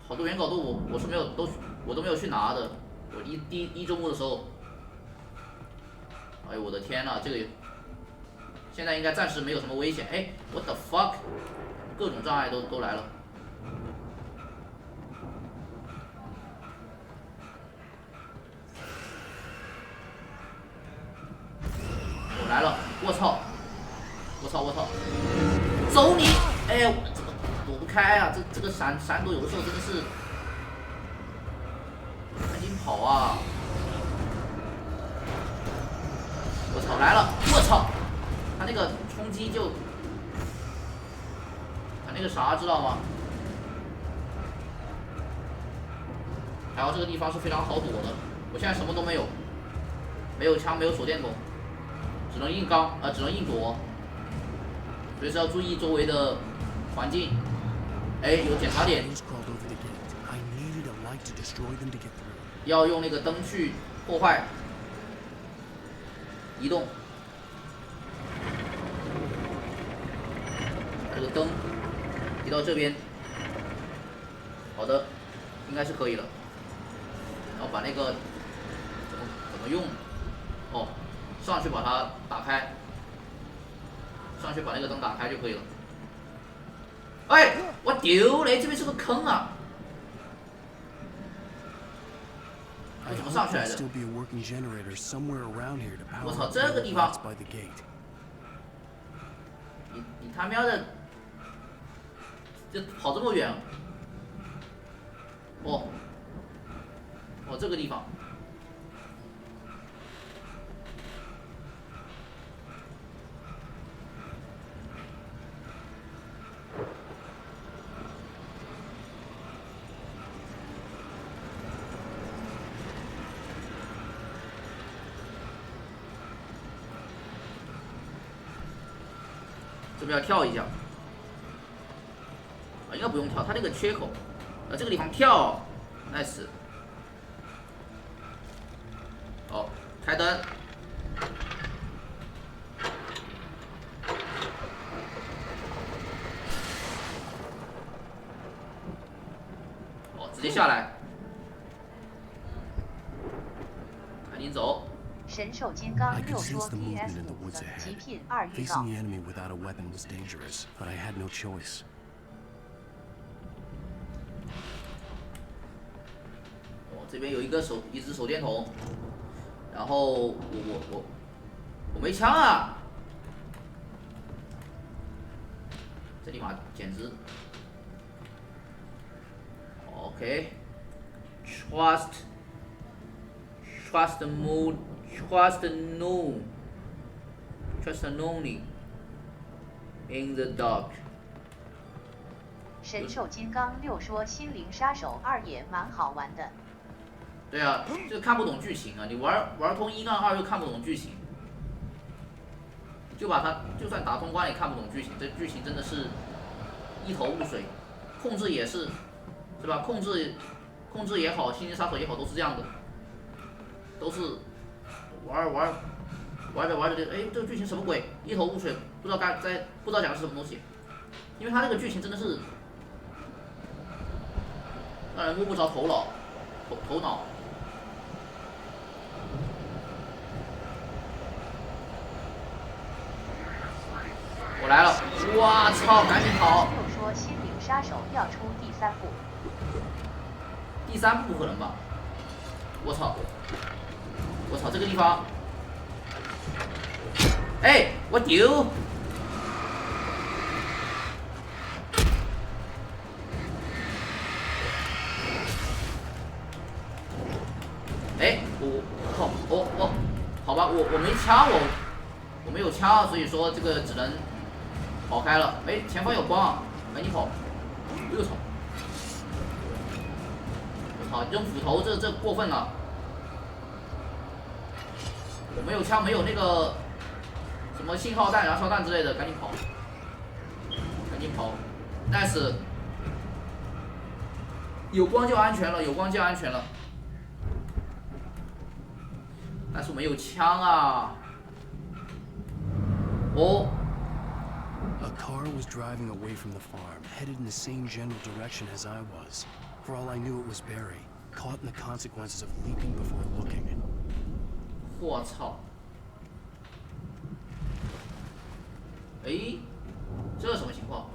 好多原稿我是没有我都没有去拿的。我第一周末的时候。哎呦我的天呐，这个现在应该暂时没有什么危险。哎 ，what the fuck， 各种障碍都来了。我来了，我操！走你！哎，我怎么躲不开啊？这个闪躲有的时候真的是，赶紧跑啊！我操，来了！我操，他那个冲击就，他那个啥知道吗？还好这个地方是非常好躲的。我现在什么都没有，没有枪，没有手电筒，只能硬躲。随时要注意周围的环境。哎，有检查点。要用那个灯去破坏。移动，把这个灯移到这边，好的，应该是可以了。然后把那个怎么用？哦，上去把它打开，上去把那个灯打开就可以了。哎，我丢嘞，这边是个坑啊！我怎么上去来的？我操，这个地方！你他喵的，这跑这么远？哦，哦，这个地方。这边要跳一下，应该不用跳，它这个缺口，这个地方跳 ，nice。哦，开灯。哦，直接下来，赶紧走。神兽金刚 I 六 could 说 sense the movement in the PS5 woods 的 ahead. 极品2预 Facing 告 the。enemy without a weapon was dangerous, but I had no choice. 哦，这边有一只手电筒，然后我没枪啊！这立马简直 OK。Trust only in the dark。神兽金刚六说心灵杀手2也蛮好玩的。对啊，这个看不懂剧情啊！你玩通1杠2又看不懂剧情，就算打通关也看不懂剧情。这剧情真的是一头雾水，控制也是，是吧？控制也好，心灵杀手也好，都是这样的，都是玩着这，哎，这个剧情什么鬼？一头雾水，不知道讲的是什么东西。因为他这个剧情真的是让人摸不着头脑。我来了！哇操，赶紧跑！又说心灵杀手要出第3部。第3部不可能吧？我操！这个地方，哎，我丢！哎，好吧，我没枪，我没有枪，所以说这个只能跑开了。哎，前方有光，赶紧跑！哎呦操！我操，扔斧头这过分了。我没有枪，没有那个什么信号弹、燃烧弹之类的，赶紧跑！nice， 有光就安全了，但是我没有枪啊！哦。A car was driving away from the farm, headed in the same general direction as I was. For all I knew, it was Barry, caught in the consequences of leaping before looking. 我操！哎，这什么情况？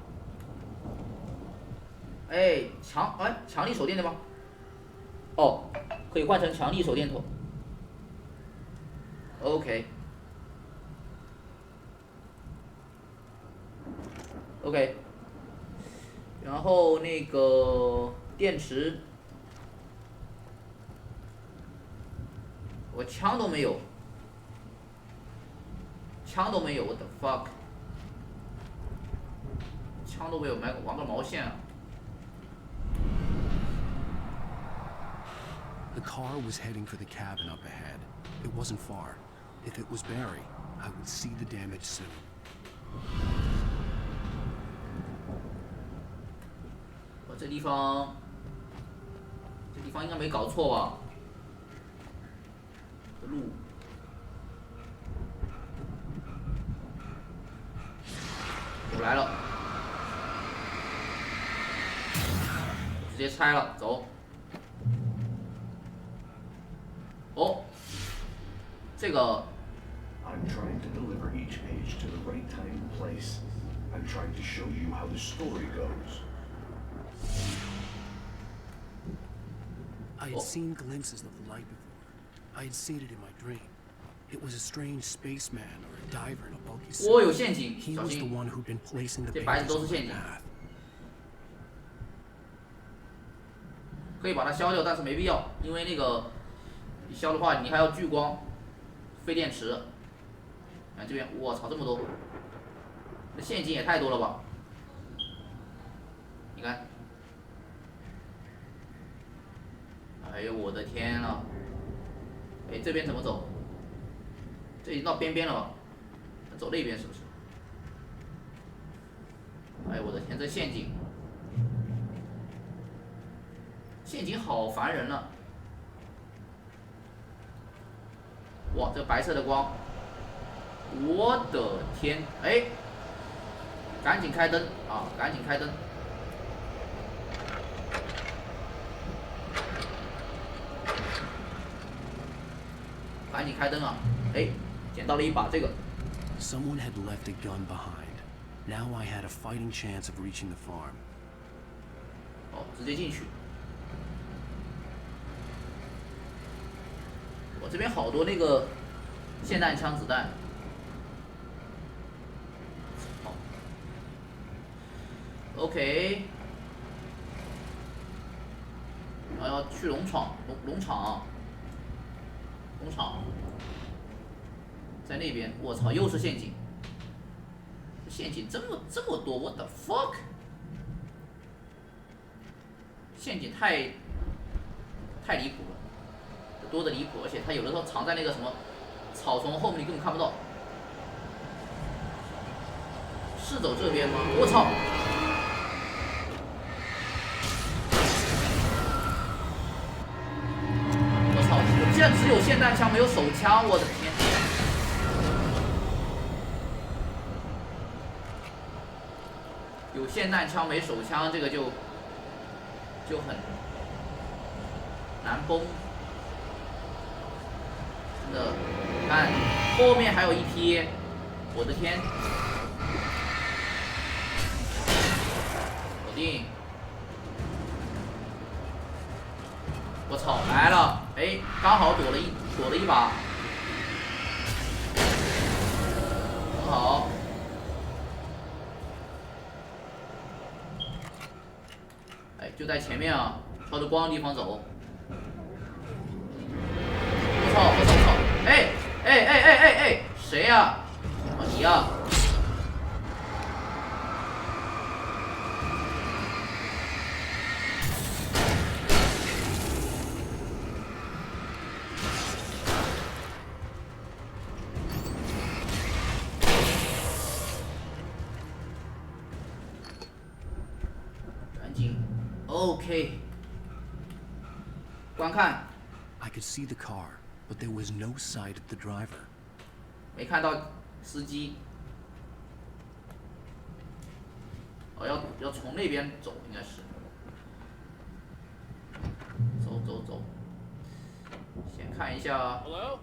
哎，强力手电的吗？哦，可以换成强力手电筒。OK， 然后那个电池，我枪都没有，what the fuck， 枪都没有，玩个毛线啊！ The car was heading for the cabin up ahead. It wasn't far. If it was Barry, I would see the damage soon. 我这地方应该没搞错吧？这路，我来了，直接拆了，走。哦，这个。 I'm trying to deliver each page to the right time and place. I'm trying to show you how the story goes. I had seen glimpses of the light before. I had seen it in my dream. It was a strange spaceman or a diver in a bulky suit. 我有陷阱， He 小 was the 心！ one who'd been placing the 这白 papers 的都 on 是陷 my 阱， path. 可可以把它消掉，但是没必要，因为那个你消的话，你还要聚光，费电池。看这边，我操，这么多！那陷阱也太多了吧？你看，哎呦我的天呐！哎，这边怎么走？这已经到边边了吧？走那边是不是？哎，我的天，这陷阱，陷阱好烦人了！哇，这白色的光，我的天！哎，赶紧开灯啊！赶紧开灯！赶紧开灯啊！哎，捡到了一把这个。Someone had left a gun behind. Now I had a fighting chance of reaching the farm. 哦，直接进去。我这边好多那个霰弹枪子弹。好 ，OK。然后要去农场，农场，在那边。我操，又是陷阱！陷阱这么多 ，What the fuck？ 陷阱太离谱了，多的离谱，而且它有的时候藏在那个什么草丛后面，你根本看不到。是走这边吗？我操！我操！我竟然只有霰弹枪没有手枪，我的天！有霰弹枪没手枪，这个就很难崩，真的。你看后面还有一批，我的天！搞定！我操，来了！哎，刚好躲了一把，很好。哎，就在前面啊，朝着光的地方走。我操！哎！谁呀？哦，你呀！赶紧 ，OK。观看。I could see the car, but there was no sight of the driver. 没看到司机。哦，要从那边走，应该是。走。先看一下。Hello?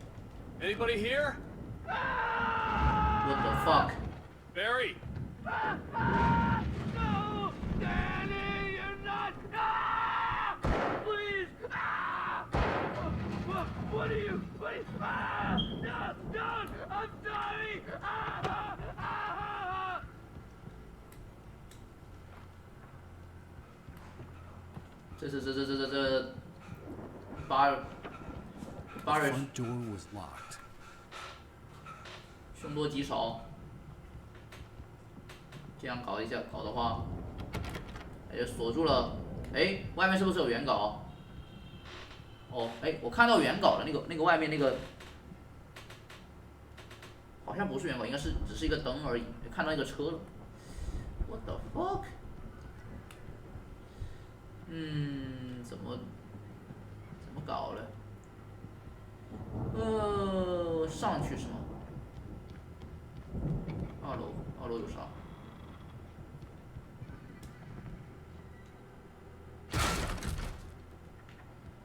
Anybody here? What the fuck? Barry? No! Danny, you're not! Ah! Please! Ah! What are you? Please! Ah! No! Don't! I'm sorry! Ah! Ah! 这巴尔 front door was locked. 凶多吉少，这样搞的话，哎，锁住了。哎，外面是不是有原稿？哦，哎，我看到原稿了，那个外面那个好像不是原稿，应该是只是一个灯而已。看到一个车了 ，What the fuck？ 怎么搞了？上去是吗？二楼有啥？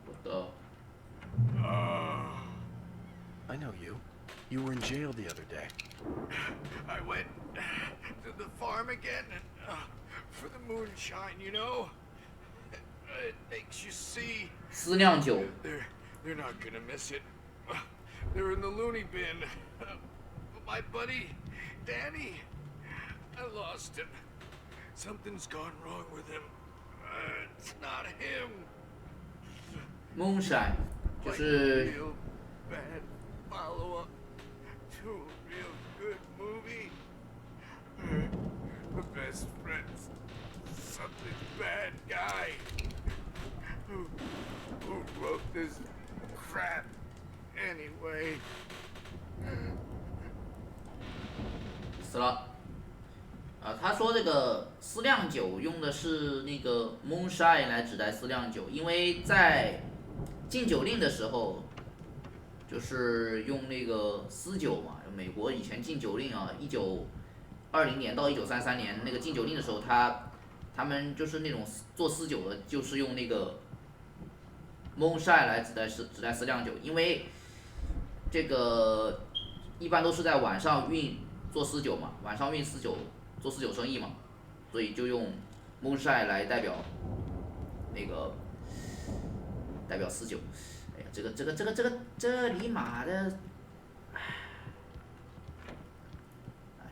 我的。I know you. You were in jail the other day. I went to the farm again for the moonshine, you know? It makes you see. 私酿酒。 They're not gonna miss it. They're in the loony bin. But my buddy, Danny, I lost him. Something's gone wrong with him. It's not him. Moonshine， 就是。 follow up to a real good movie. The best friend's something bad guy who wrote this crap anyway. 死了。他说这个思量酒用的是那个 moonshine 来指代思量酒，因为在禁酒令的时候。 就是用那个私酒嘛，美国以前禁酒令啊，1920年到1933年那个禁酒令的时候，他们就是那种做私酒的，就是用那个 moonshine 来指代私酿酒，因为这个一般都是在晚上做私酒嘛，晚上运私酒做私酒生意嘛，所以就用 moonshine 来代表那个私酒。 这尼玛的，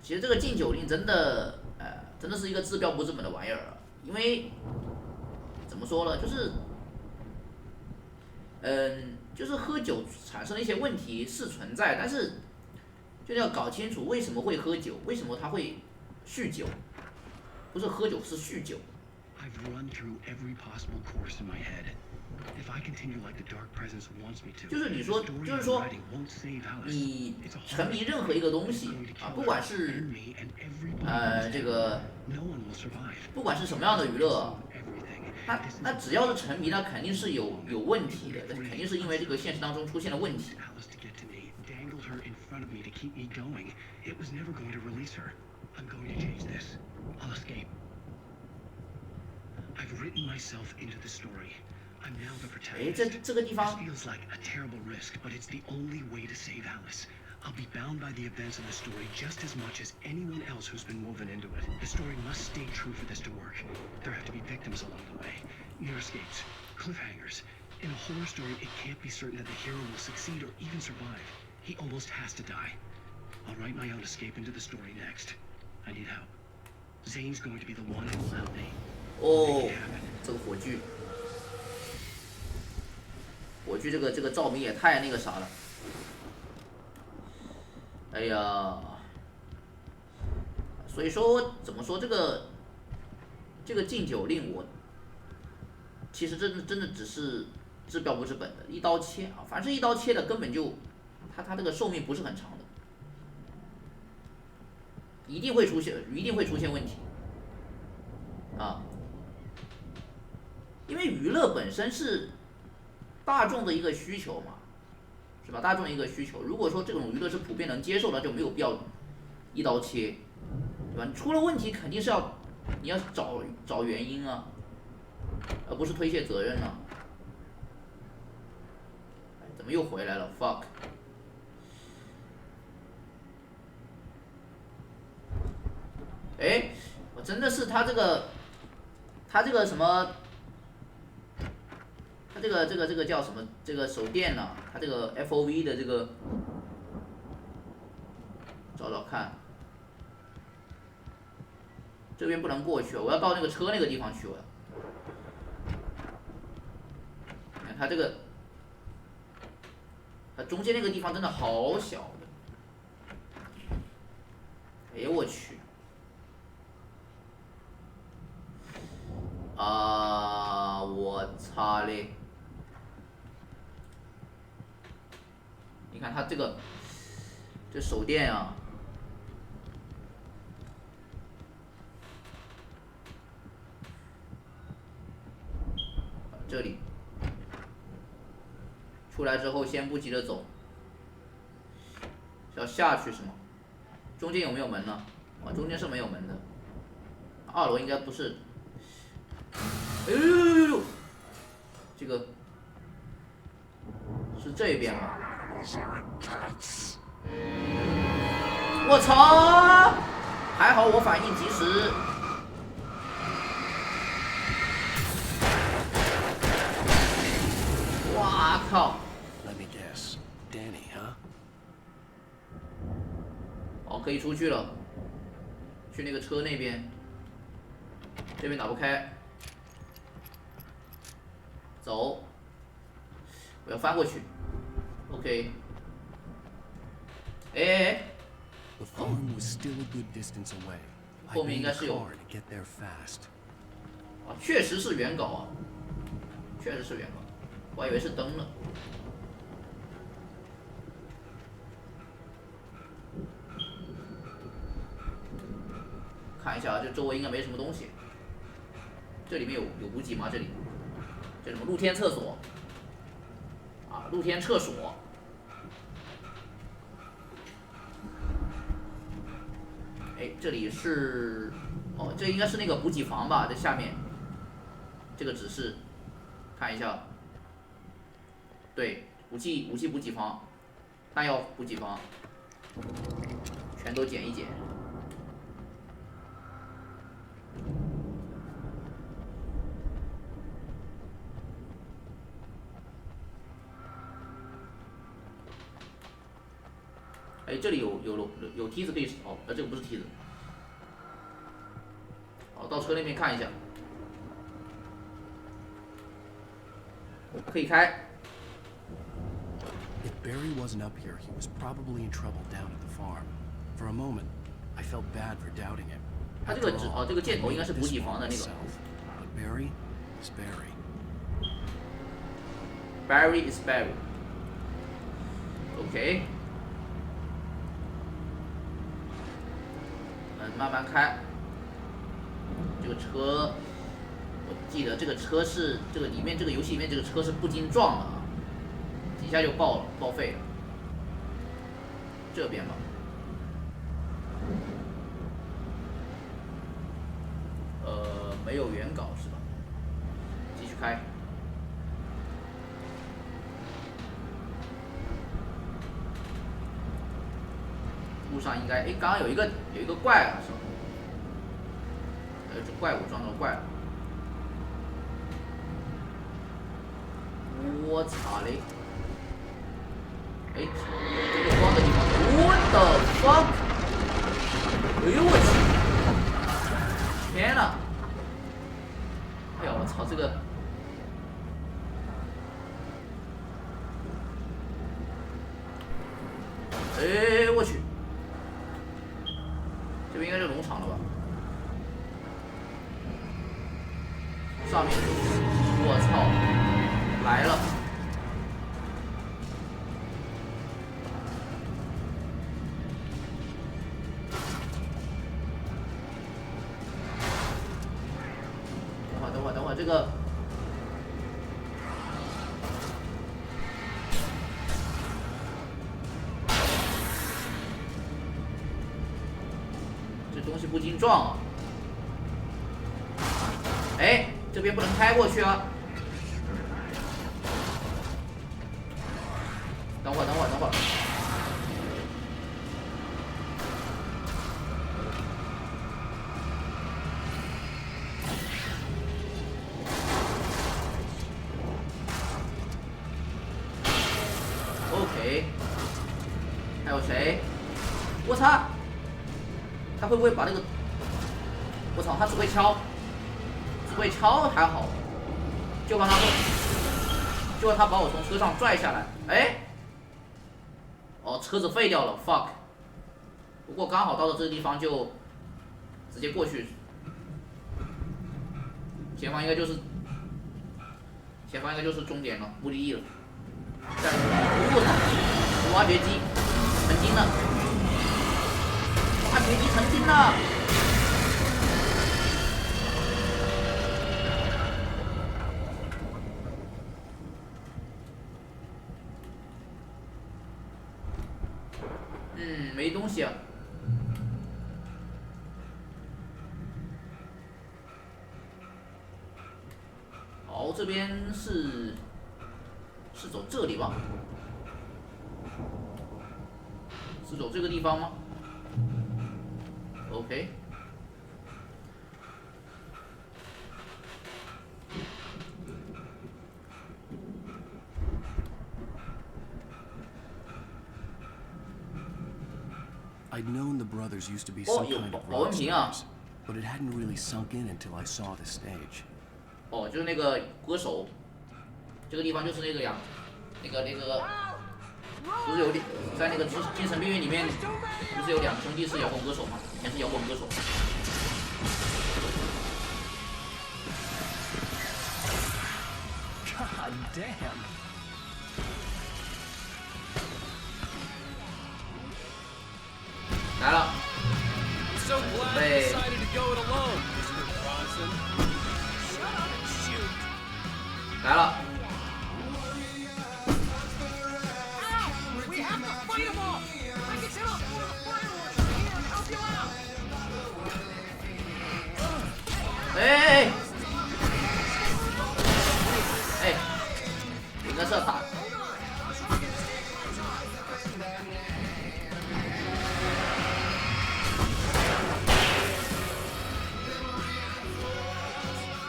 其实这个禁酒令真的，真的是一个治标不治本的玩意儿啊！因为怎么说呢，就是，就是喝酒产生的一些问题是存在，但是就是要搞清楚为什么会喝酒，为什么他会酗酒，不是喝酒是酗酒。 就是你说，就是说，你沉迷任何一个东西啊，不管是这个，不管是什么样的娱乐，那只要是沉迷，那肯定是有问题的，肯定是因为这个现实当中出现了问题。哎，这个地方。 I'll be bound by the events of the story just as much as anyone else who's been woven into it. The story must stay true for this to work. There have to be victims along the way, near escapes, cliffhangers. In a horror story, it can't be certain that the hero will succeed or even survive. He almost has to die. I'll write my own escape into the story next. I need help. Zane's going to be the one who will help me. 哦，这个火炬，这个照明也太那个啥了。 哎呀，所以说怎么说这个禁酒令，我其实真的只是治标不治本的，一刀切啊！凡是一刀切的，根本就它这个寿命不是很长的，一定会出现问题啊！因为娱乐本身是大众的一个需求嘛。 是吧？大众一个需求。如果说这种娱乐是普遍能接受的，就没有必要一刀切，对吧？出了问题肯定是你要找原因啊，而不是推卸责任啊。怎么又回来了 ？fuck！ 哎，我真的是他这个什么？ 它这个叫什么？这个手电呢？它这个 FOV 的这个，找看。这边不能过去，我要到那个车那个地方去。我要。你看它这个，它中间那个地方真的好小的。哎呦我去！啊！我擦嘞！ 你看它这手电啊，这里出来之后先不急着走，要下去是吗？中间有没有门呢？啊，中间是没有门的。2楼应该不是。哎呦，这个是这边吧？ 我操！还好我反应及时。哇靠 Let me guess, Danny, huh? 哦，可以出去了。去那个车那边。这边打不开。走。我要翻过去。OK。哎。 The farm was still a good distance away. 后面应该是有。 to get there fast. 啊，确实是原稿啊，确实是原稿，我还以为是灯呢。看一下啊，这周围应该没什么东西。这里面有补给吗？这里，这什么露天厕所？啊，露天厕所。 哎，这里是，哦，这应该是那个补给房吧？在下面，这个指示，看一下，对，武器补给房，弹药补给房，全都捡一捡。哎，这里有梯子可以哦，这个不是梯子。好，到车那边看一下，可以开。If Barry wasn't up here, he was probably in trouble down at the farm. For a moment, I felt bad for doubting him. 他这个这个箭头应该是补给房的那个。But Barry is Barry. Barry is Barry. OK。 慢慢开。这个车，我记得这个车是这个里面这个游戏里面这个车是不经撞的啊，几下就报废了。这边吧。没有原稿是吧？继续开。路上应该，哎，刚刚有一个怪啊，是吧？这怪物撞到怪了。我操嘞！哎，这个光的地方 ，What the fuck！ 哎呦我去！天呐！哎呀，我操，这个。 哎，我去！这边应该是农场了吧？上面，我操，来了！等会儿，这个。 东西不经撞啊！哎，这边不能开过去啊！等会儿。OK， 还有谁？我操！ 他会不会把那个？我操，他只会敲还好，就怕他把我从车上拽下来。哎，哦，车子废掉了 ，fuck。不过刚好到了这个地方就直接过去，前方应该就是终点了，目的地了。我操，挖掘机成精了。 挖掘机成精了！没东西啊。好，这边是走这里吧？是走这个地方吗？ OK。I'd known the brothers used to be some kind of rock stars, but it hadn't really sunk in until I saw the stage. 哦，就是那个歌手，这个地方就是那个样子。那个，不是有在那个精神病院里面，不是有2个兄弟是摇滚歌手吗？以前是摇滚歌手。God damn. 来了，准备。来了。哎，应该是要打。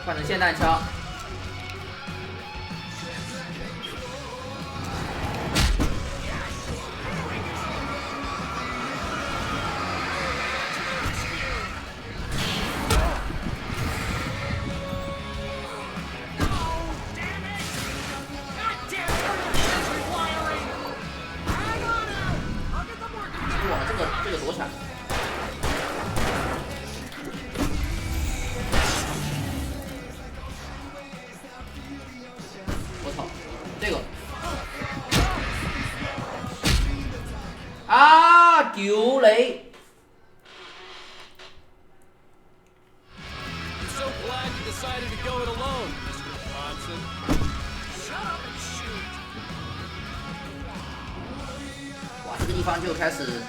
换成霰弹枪。这个躲闪。我操，这个啊，丢雷！哇，这个地方就开始。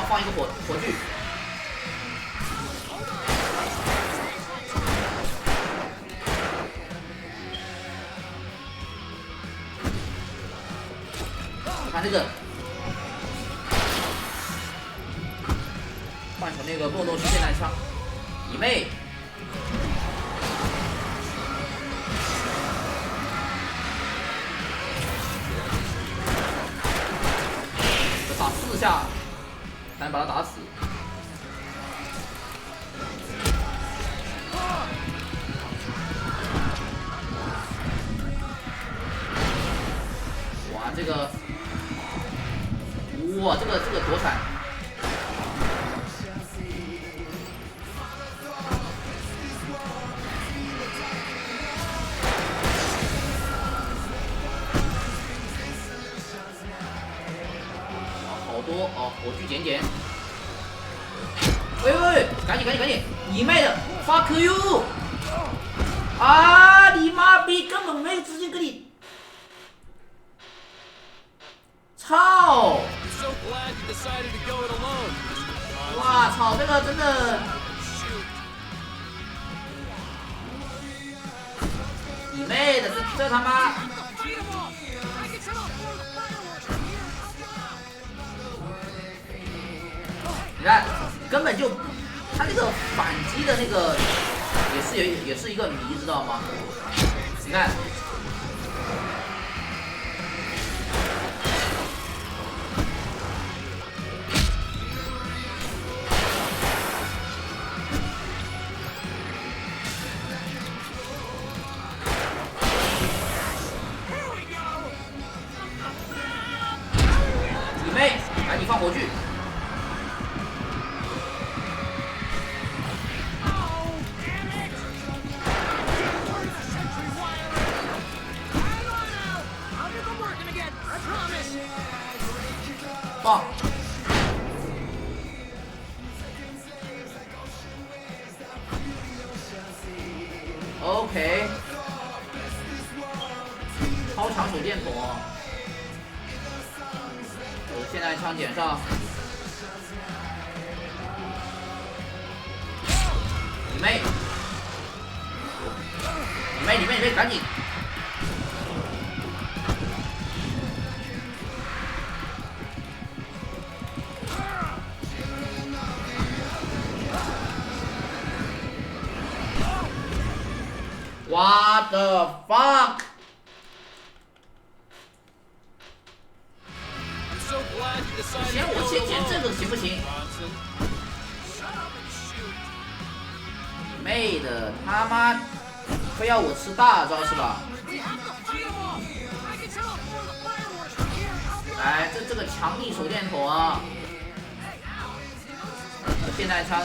放一个火炬。看这个，换成那个诺诺式霰弹枪，你妹！打4下。才能把他打死。哇，这个，哇，这个躲闪，好多哦，火炬减。喂，赶紧！你妹的 ，fuck you！ 啊，你妈逼，根本没有直接跟你，操！哇操，这个真的，你妹的，这他妈！你看。根本就，他那个反击的那个也是一个谜，知道吗？你看，你妹，赶紧放火炬！放。OK。超强手电筒。霰弹枪点上。你妹！你妹，赶紧！What the fuck? I'm so glad 先我先捡这个行不行？妹的，他妈非要我吃大招是吧？来，这个强力手电筒啊，电弹枪，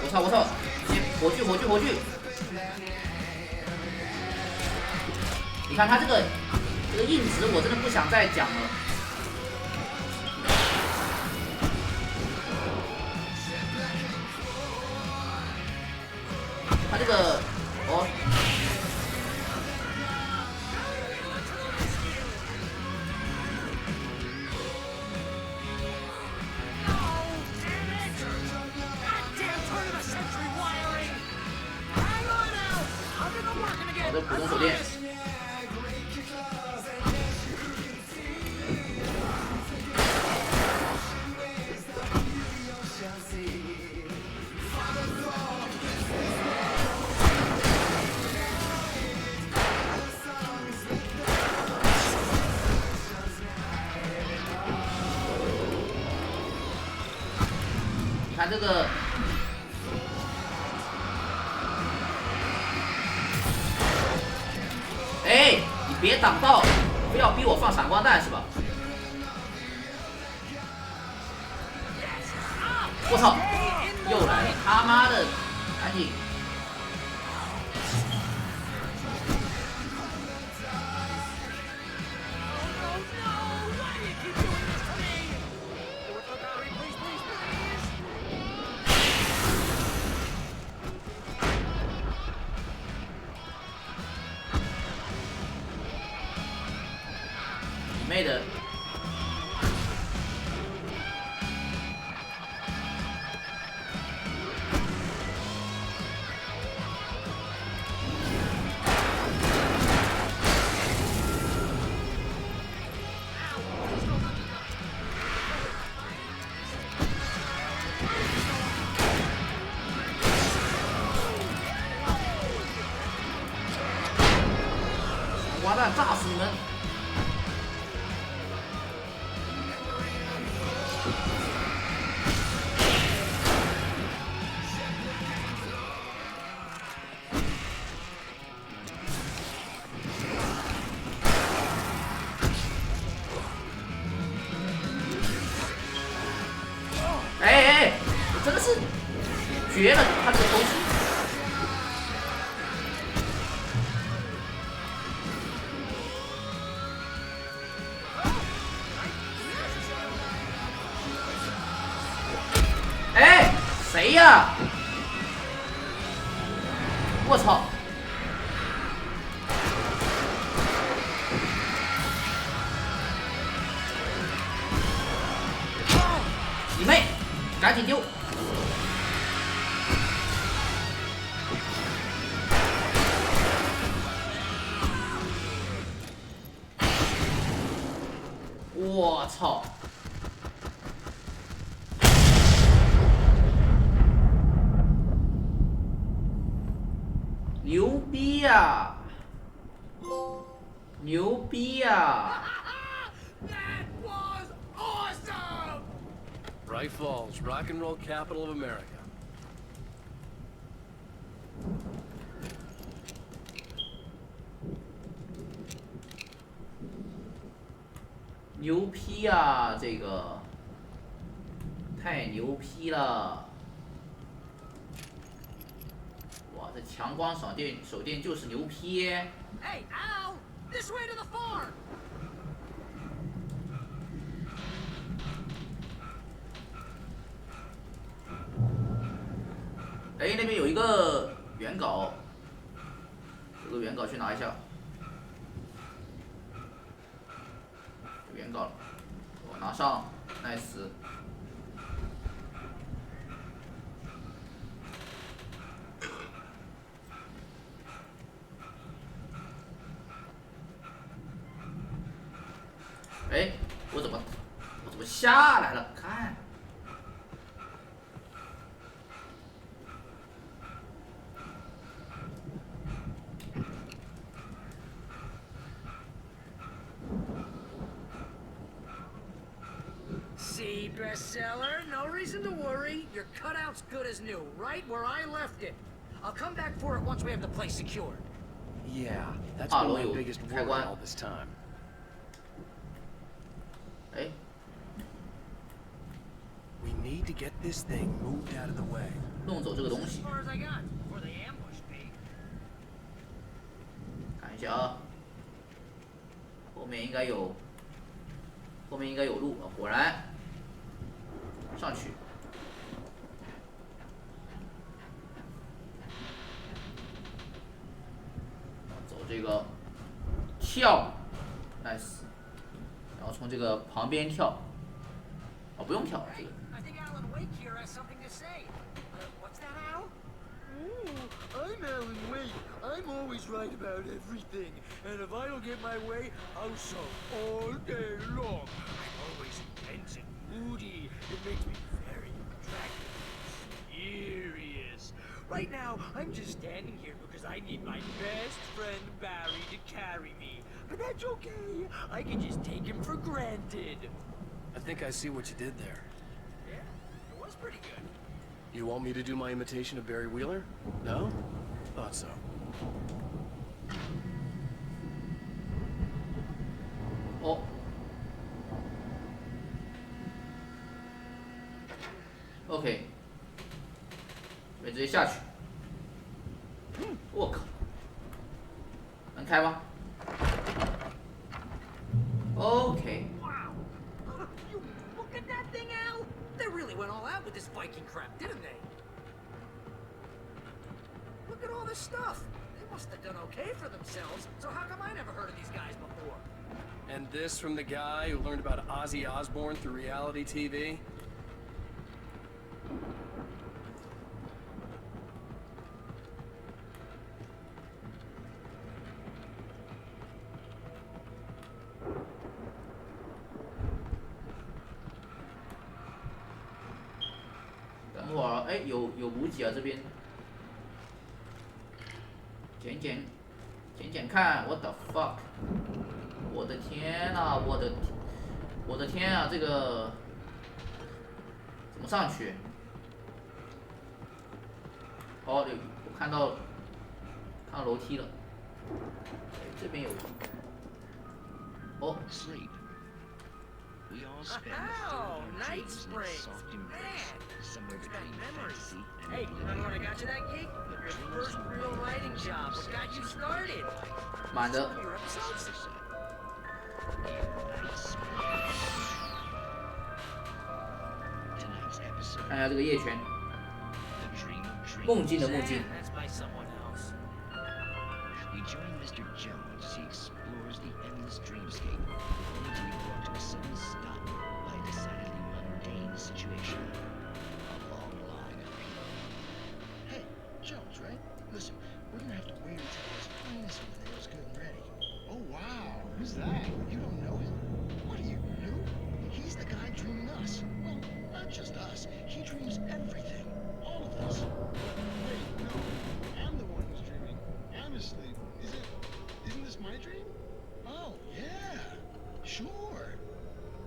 我操！火炬！你看他这个硬直，我真的不想再讲了。他这个哦。好的，普通手电。你看这个。哎，你别挡道，非要逼我放闪光弹是吧？我操，又来了，他妈的，赶紧！妹的！完蛋，炸死你们！哎，真的是绝了，他这个偷袭！哎，谁呀？我操！你妹！赶紧丢！我操！牛逼呀！牛逼呀！ Bright Falls, rock and roll capital of America. 牛批啊！这个太牛批了！哇，这强光手电就是牛批！ Hey, Al! This way to the farm! 哎，那边有一个原稿，有个原稿去拿一下。有原稿了，我拿上 ，nice。哎，我怎么下来了？看。see, bestseller. No reason to worry. Your cutout's good as new, right where I left it. I'll come back for it once we have the place secured. Yeah, that's been my biggest worry all this time. 哎， We need to get this thing moved out of the way. 弄走这个东西。 As far as I got before they ambushed me. 看一下啊，后面应该有路啊，果然上去。走这个跳 ，nice， 然后从这个旁边跳，哦，不用跳这个。 I think Alan Wake here has something to say. What's that, Al? Oh, I'm Alan Wake. I'm always right about everything. And if I don't get my way, I'll show all day long. I'm always intense and moody. It makes me very attractive. Serious. Right now, I'm just standing here because I need my best friend Barry to carry me. But that's okay. I can just take him for granted. I think I see what you did there. Yeah, it was pretty good. You want me to do my imitation of Barry Wheeler? No? Thought so. Oh. OK， 准备直接下去。我靠，能开吗 ？OK。 Wow. You look at that thing, Al. They really went all out with this Viking crap, didn't they? Look at all this stuff. They must have done okay for themselves. So how come I never heard of these guys before? And this from the guy who learned about Ozzy Osbourne through reality TV?哎，有补给啊，这边捡看 ，what the fuck， 我的天呐，我的天啊，这个怎么上去？哦，我看到楼梯了，这边有，哦。 We all spend Oh, night dreams in springs. soft embrace, somewhere between fantasy and Hey, remember when I got you that gig? Your first real writing job. What got you started? 满的。 Some of your episodes? 看一下这个夜泉，梦境的梦境。 That's by someone else. We join Mr. Jones as he explores the endless dreamscape, only to be brought to a sudden stop by a decidedly mundane situation. A long line of people. Hey, Jones, right? Listen, we're gonna have to wait until his finest over there is good and ready. Oh, wow. Who's that? You don't know him? What are you, new? He's the guy dreaming us. Well, not just us. He dreams everything. All of us. Wait, no. I'm the one who's dreaming. I'm asleep. Isn't this my dream? Oh, yeah. Sure.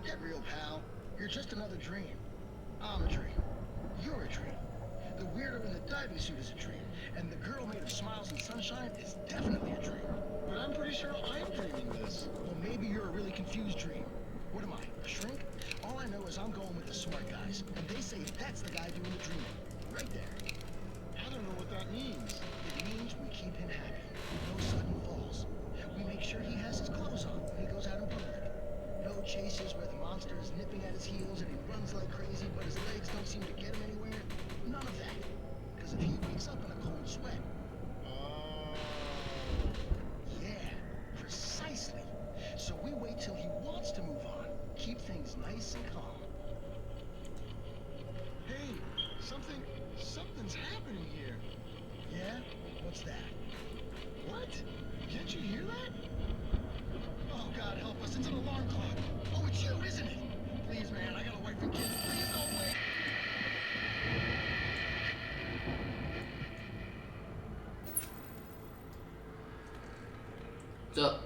Get real, pal. You're just another dream. I'm a dream. You're a dream. The weirdo in the diving suit is a dream. And the girl made of smiles and sunshine is definitely a dream. But I'm pretty sure I'm dreaming this. Well, maybe you're a really confused dream. What am I, a shrink? All I know is I'm going with the smart guys. And they say that's the guy doing the dreaming. Right there. I don't know what that means. It means we keep him happy. No sudden falls. We make sure he has his clothes on when he goes out in public. No chases where the monster is nipping at his heels and he runs like crazy, but his legs don't seem to get him anywhere. None of that. Because if he wakes up in a cold sweat... Yeah, precisely. So we wait till he wants to move on. Keep things nice and calm. Hey, something's happening here. Yeah? What's that? What? Can't you hear that? Oh, God, help us. It's an alarm clock. Oh, it's you, isn't it? Please, man, I got a wife and kids. Please don't wait. 这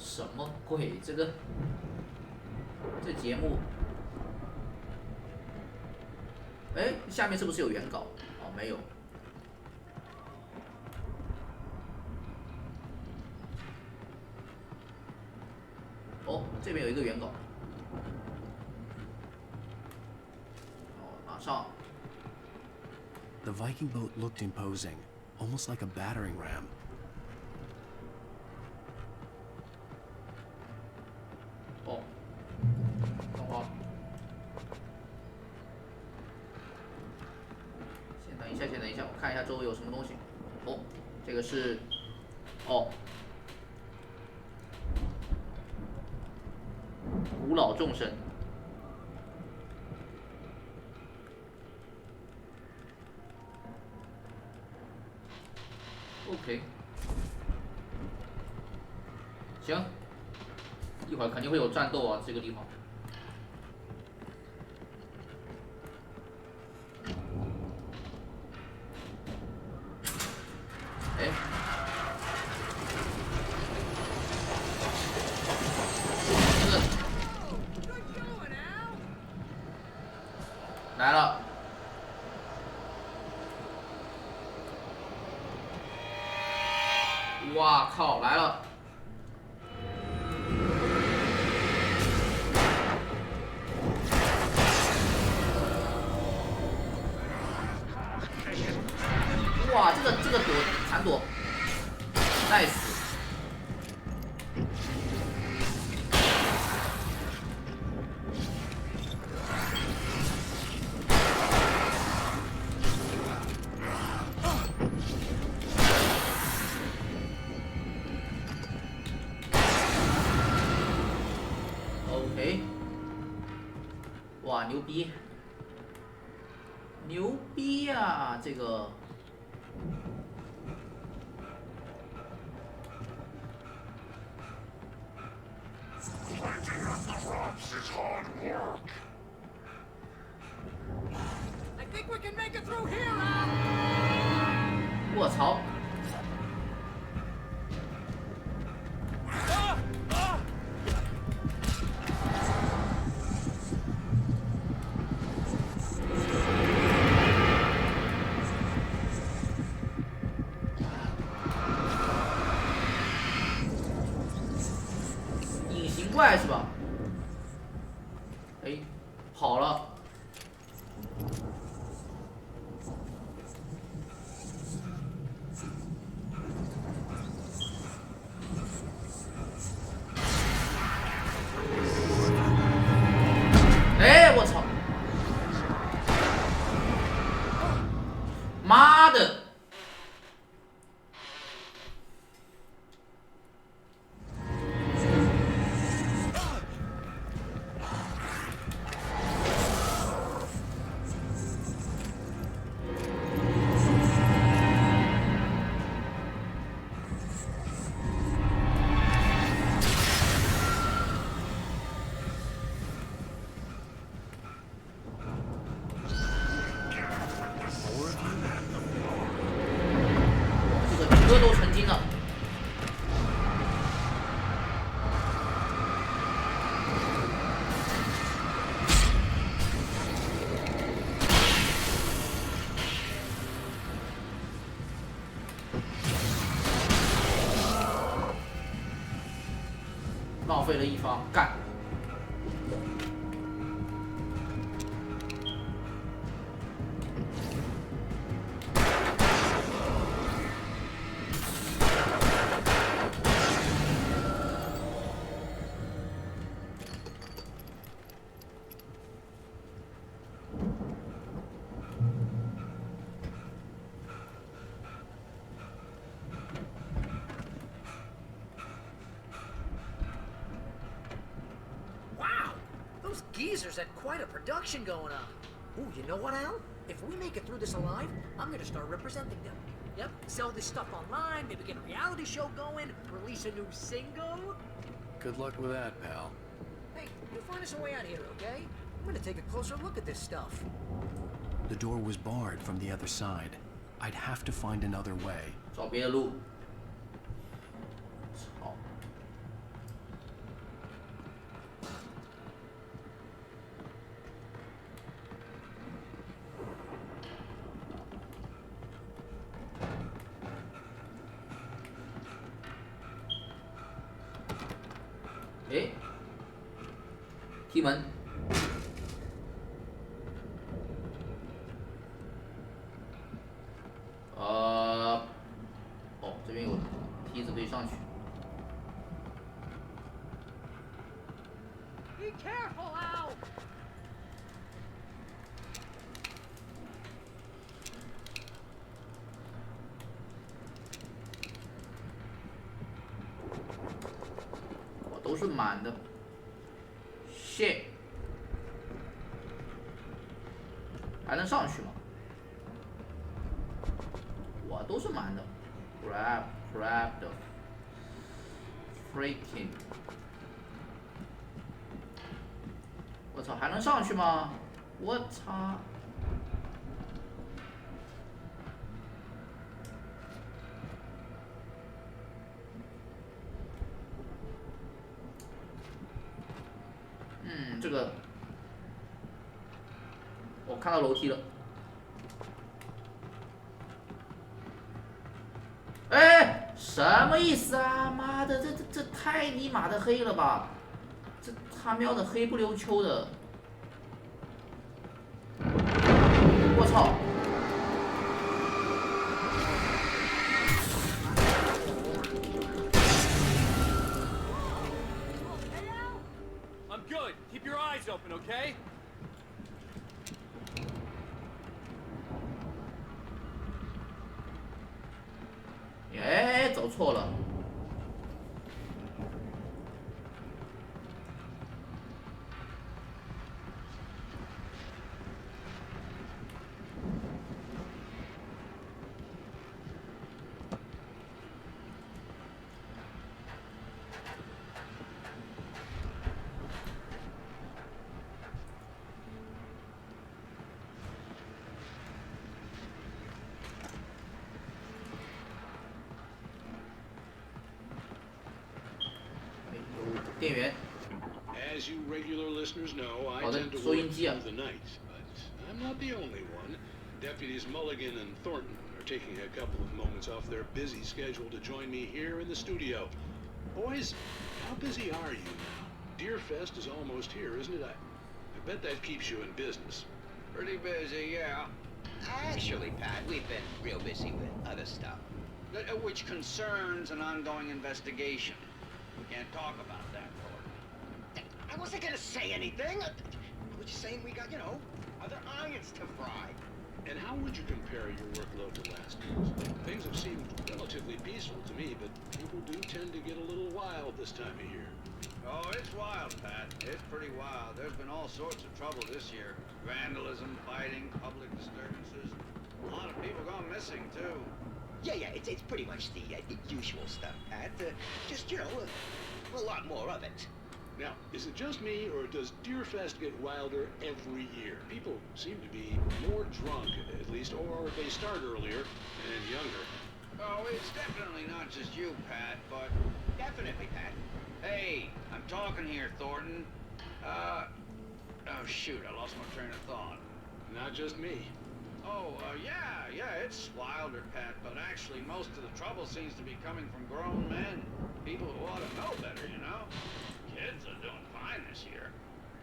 什么鬼？这节目，哎，下面是不是有原稿？哦，没有。哦，这边有一个原稿。哦，马上。 The Viking boat looked imposing, almost like a battering ram. 哦，等会儿，先等一下，先等一下，我看一下周围有什么东西。哦，这个是，哦，古老众神。 OK， 行，一会儿肯定会有战斗啊，这个地方。哎，来了。 哇靠，来了！哇，这个躲闪躲，nice。哇，牛逼！牛逼呀，这个。我操！ 怪是吧？哎，跑了。哎，我操！妈的！ 歌都成精了。浪费了一发，干！Those geezers had quite a production going on. Ooh, you know what, Al? If we make it through this alive, I'm gonna start representing them. Yep, sell this stuff online, maybe get a reality show going, release a new single. Good luck with that, pal. Hey, you'll find us a way out here, okay? I'm gonna take a closer look at this stuff. The door was barred from the other side. I'd have to find another way. 找别的路。操！哎，踢门。哦，这边有梯子可以上去。 Be careful, Al! 我都是满的。shit， 还能上去吗？我都是满的。crap 的 freaking。 我操，还能上去吗？我操！这个我看到楼梯了。哎，什么意思啊？妈的，这太尼玛的黑了吧！这他喵的黑不溜秋的。 我操！ I'm good. Keep your eyes open, okay? 哎，走错了。电源。 As you regular listeners know, I tend to work through the night, but I'm not the only one. Deputies Mulligan and Thornton are taking a couple of moments off their busy schedule to join me here in the studio. Boys, how busy are you now? Deerfest is almost here, isn't it? I bet that keeps you in business. Pretty busy, yeah. Actually, Pat, we've been real busy with other stuff, which concerns an ongoing investigation. We can't talk about that, Thornton. I wasn't gonna say anything. I was just saying we got, other irons to fry. And how would you compare your workload to last year's? Things have seemed relatively peaceful to me, but people do tend to get a little wild this time of year. Oh, it's wild, Pat. It's pretty wild. There's been all sorts of trouble this year. Vandalism, fighting, public disturbances. A lot of people gone missing, too. Yeah, it's pretty much the usual stuff, Pat. Just, a lot more of it. Now, is it just me, or does Deerfest get wilder every year? People seem to be more drunk, at least, or they start earlier and younger. Oh, it's definitely not just you, Pat, but definitely, Pat. Hey, I'm talking here, Thornton. Oh, shoot, I lost my train of thought. Not just me. Oh, yeah, it's wilder, Pat, but actually most of the trouble seems to be coming from grown men. People who ought to know better, Kids are doing fine this year.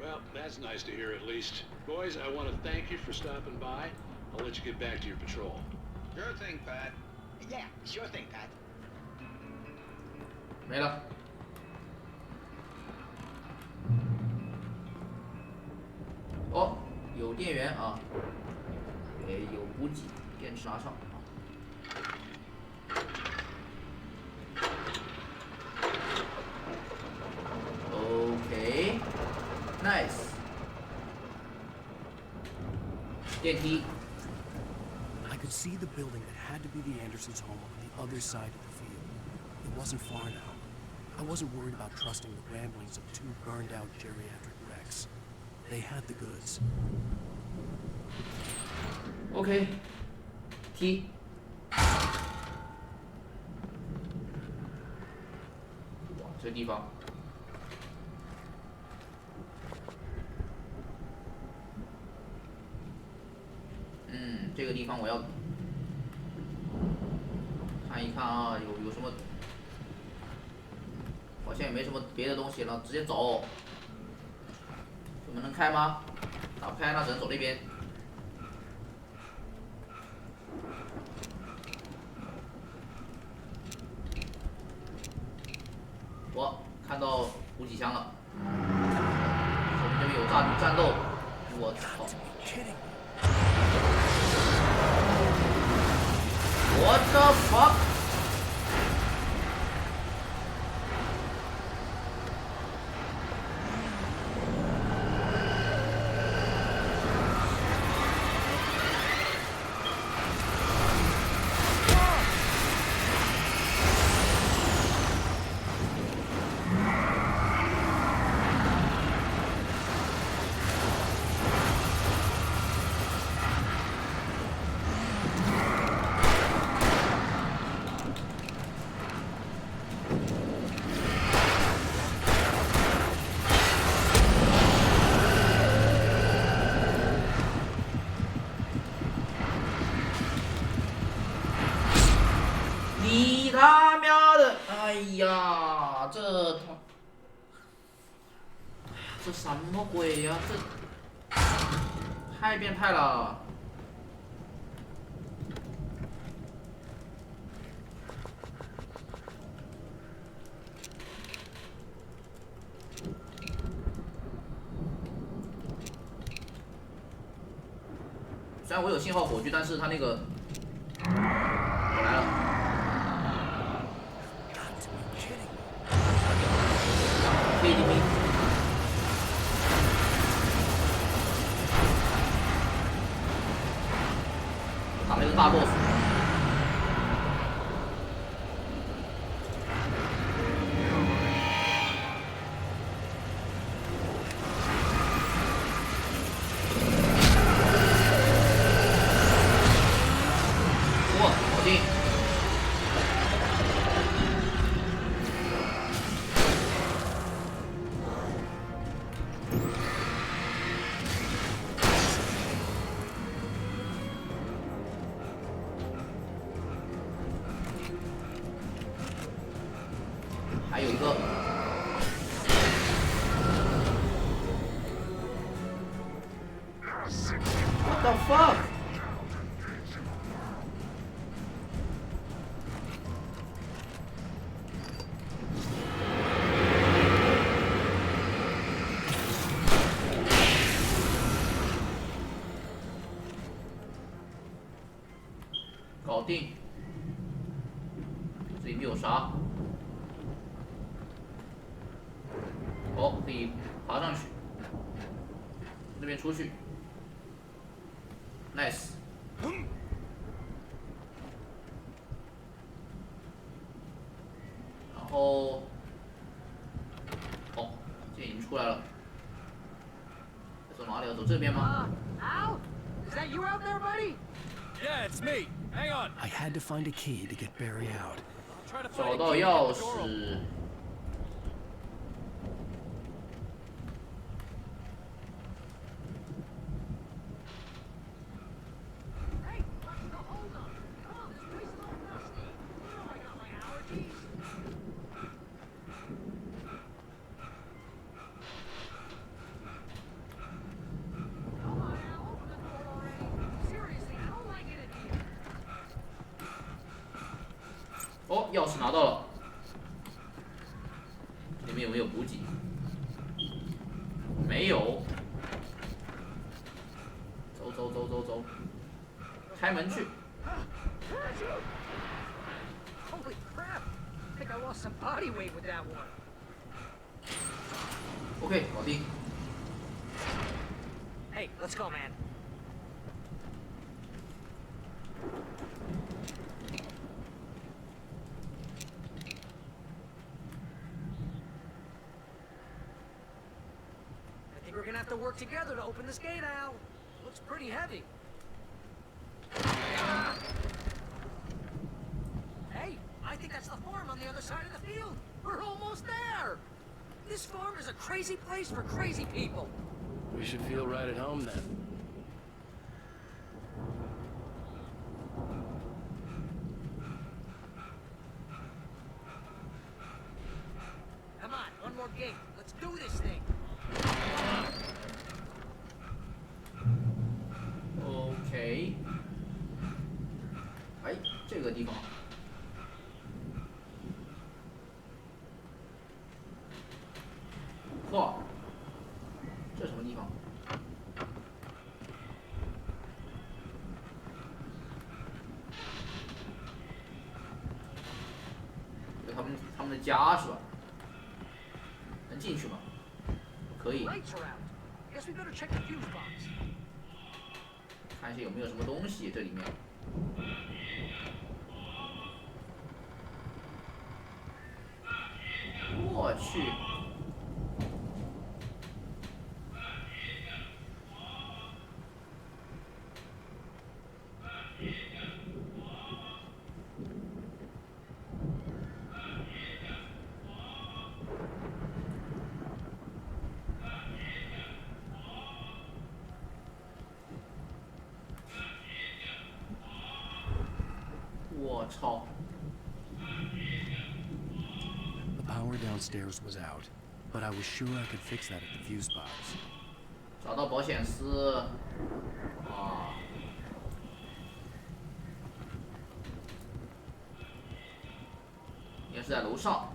Well, that's nice to hear at least. Boys, I want to thank you for stopping by. I'll let you get back to your patrol. Sure thing, Pat. Yeah, sure thing, Pat. 没了。哦，有电源啊，也有补给，电池拿上啊。OK， nice。电梯。 I could see the building that had to be the Andersons' home on the other side of the field. It wasn't far now. I wasn't worried about trusting the ramblings of two burned-out geriatric wrecks. They had the goods. OK， T。这个地方。 这个地方我要看一看啊，有什么？好像也没什么别的东西了，直接走。这门能开吗？打不开，那只能走那边。我看到补给箱了，我们这边有战斗，我操！What the fuck？ 你他喵的！哎呀，这什么鬼呀、这太变态了！虽然我有信号火炬，但是他那个我来了。 KTV， 打了一个大 boss。哇，好近！ 还有一个， What the fuck？ 搞定。这里面有啥？ 哦，可以爬上去，那边出去 ，nice。然后，哦，这已经出来了。走哪里？要走这边吗？ Al? Is that you out there, buddy? Yeah, it's me. Hang on. I had to find a key to get Barry out. 找到钥匙。 哦，钥匙拿到了。里面有没有补给？没有。走走走走走，开门去。 Holy crap! I think I lost some body weight with that one. OK， 搞定。 Hey, let's go, man. I think we're gonna have to work together to open this gate, Al. Looks pretty heavy. Hey, I think that's the farm on the other side of the field. We're almost there. This farm is a crazy place for crazy people. We should feel right at home then. gate. Let's do this thing. OK。哎，这个地方。哇，这什么地方？这他们的家是吧？能进去吗？可以。看一下有没有什么东西这里面。我去。我操！ The power downstairs was out, but I was sure I could fix that at the fuse box. 找到保险丝，啊，应该是在楼上。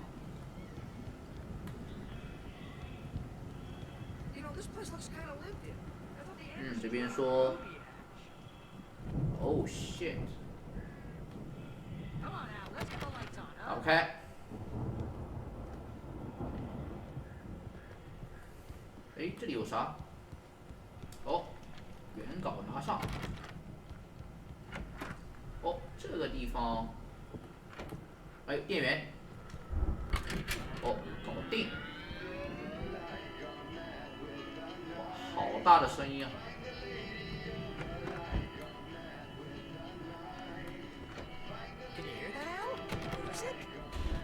这边说 ，Oh shit。 打不开。哎，这里有啥？哦，原稿拿上。哦，这个地方，哎，电源。哦，搞定。哇，好大的声音啊！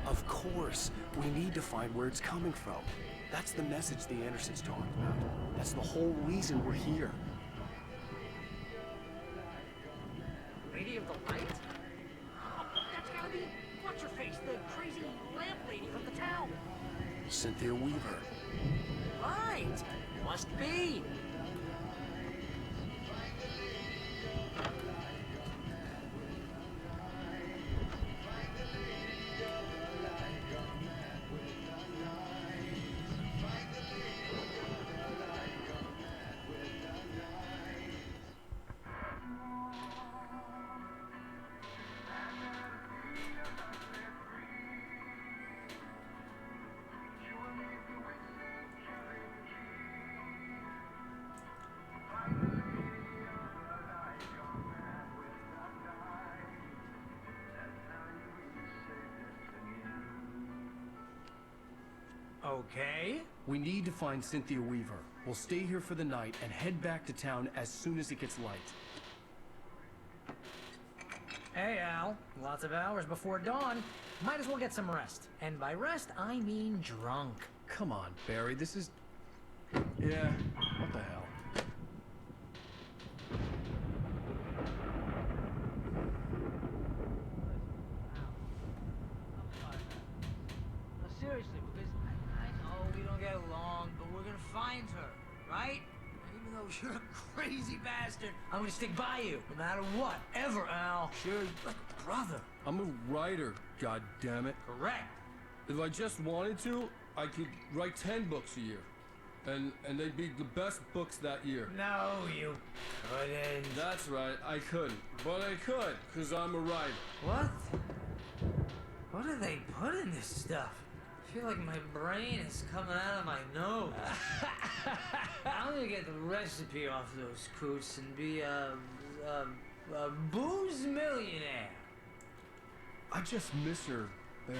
Of course. We need to find where it's coming from. That's the message the Andersons talked about. That's the whole reason we're here. Lady of the Light? Oh, that's gotta be what's-her-face, the crazy lamp lady from the town. Cynthia Weaver. Right. Must be. Okay. We need to find Cynthia Weaver. We'll stay here for the night and head back to town as soon as it gets light. Hey, Al. Lots of hours before dawn. Might as well get some rest. And by rest, I mean drunk. Come on, Barry, this is... Yeah, what the hell? No, seriously, because I know we don't get along, but we're gonna find her, right? Even though you're a crazy bastard, I'm gonna stick by you, no matter what, ever, Al. Sure, like a brother. I'm a writer, goddammit. Correct. If I just wanted to, I could write 10 books a year. And they'd be the best books that year. No, you couldn't. That's right, I couldn't. But I could, because I'm a writer. What? What do they put in this stuff? I feel like my brain is coming out of my nose. I'm gonna get the recipe off those coots and be a booze millionaire. I just miss her, Barry.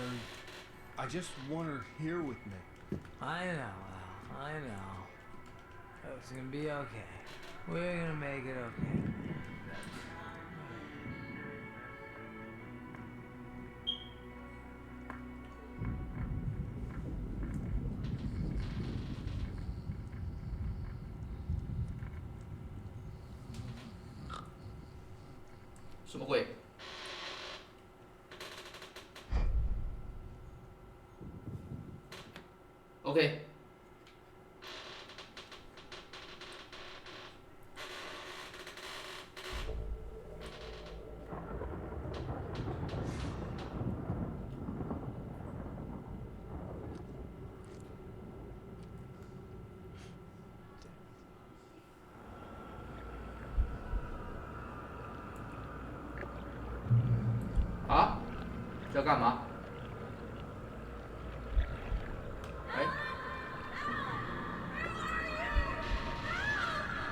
I just want her here with me. I know, Al. I know. It's gonna be okay. We're gonna make it okay. 什么鬼？哦， OK。啊，这要干嘛？哎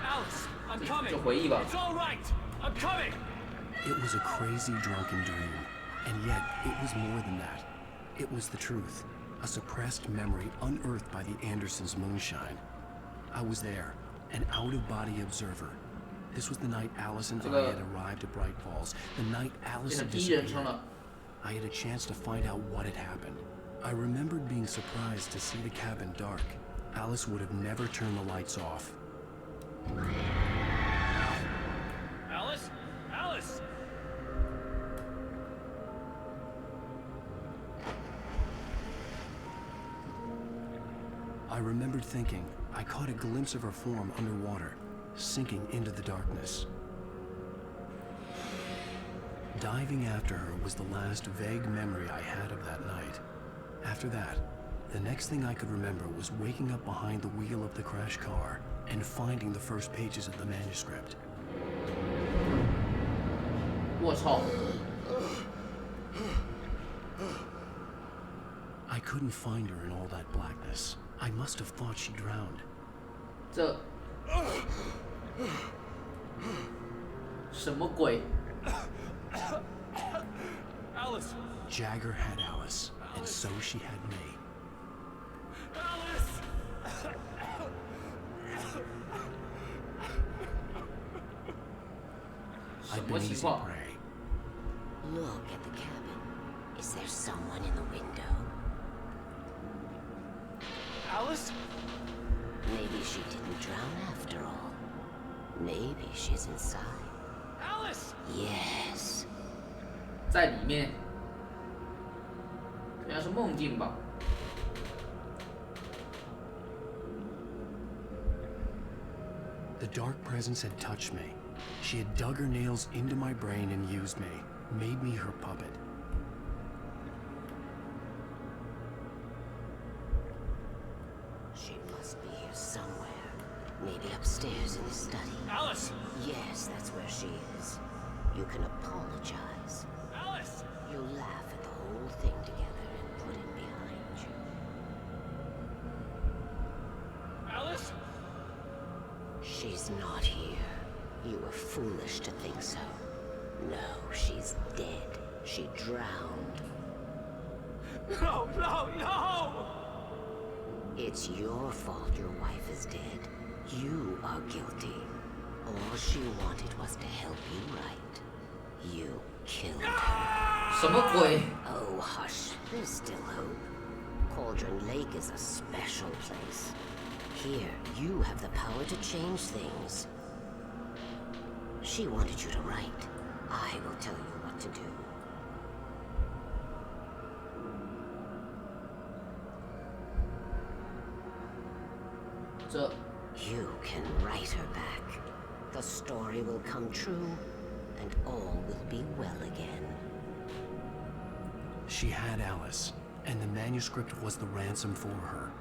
Alice, I'm coming. 这回忆吧。 It's all right. I'm coming. It was a crazy, drunken dream, and yet it was more than that. It was the truth, a suppressed memory unearthed by the Andersons' moonshine. I was there, an out-of-body observer. This was the night Alice and I had arrived at Bright Falls, the night Alice had disappeared. I had a chance to find out what had happened. I remembered being surprised to see the cabin dark. Alice would have never turned the lights off. Alice? Alice! I remembered thinking I caught a glimpse of her form underwater, sinking into the darkness. Diving after her was the last vague memory I had of that night. After that, the next thing I could remember was waking up behind the wheel of the crashed car and finding the first pages of the manuscript. 我操！ I couldn't find her in all that blackness. I must have thought she drowned. 这什么鬼 Alice! Jagger had Alice, and so she had me. Alice! I'd been easy prey. Look at the cabin. Is there someone in the window? Alice? Maybe she didn't drown after all. Maybe she's inside. Alice! Yes. 在里面，应该是梦境吧。 The dark presence had touched me. She had dug her nails into my brain and used me, made me her puppet. She must be here somewhere. Maybe upstairs in the study. Alice! Yes, that's where she is. You can apologize. Alice! You'll laugh at the whole thing together and put it behind you. Alice? She's not here. You were foolish to think so. No, she's dead. She drowned. No, no, no! It's your fault your wife is dead. You are guilty. All she wanted was to help you right. You killed her. 什么鬼 Oh, hush. There's still hope. Cauldron Lake is a special place. Here, you have the power to change things. She wanted you to write. I will tell you what to do. You can write her back. The story will come true, and all will be well again. She had Alice, and the manuscript was the ransom for her.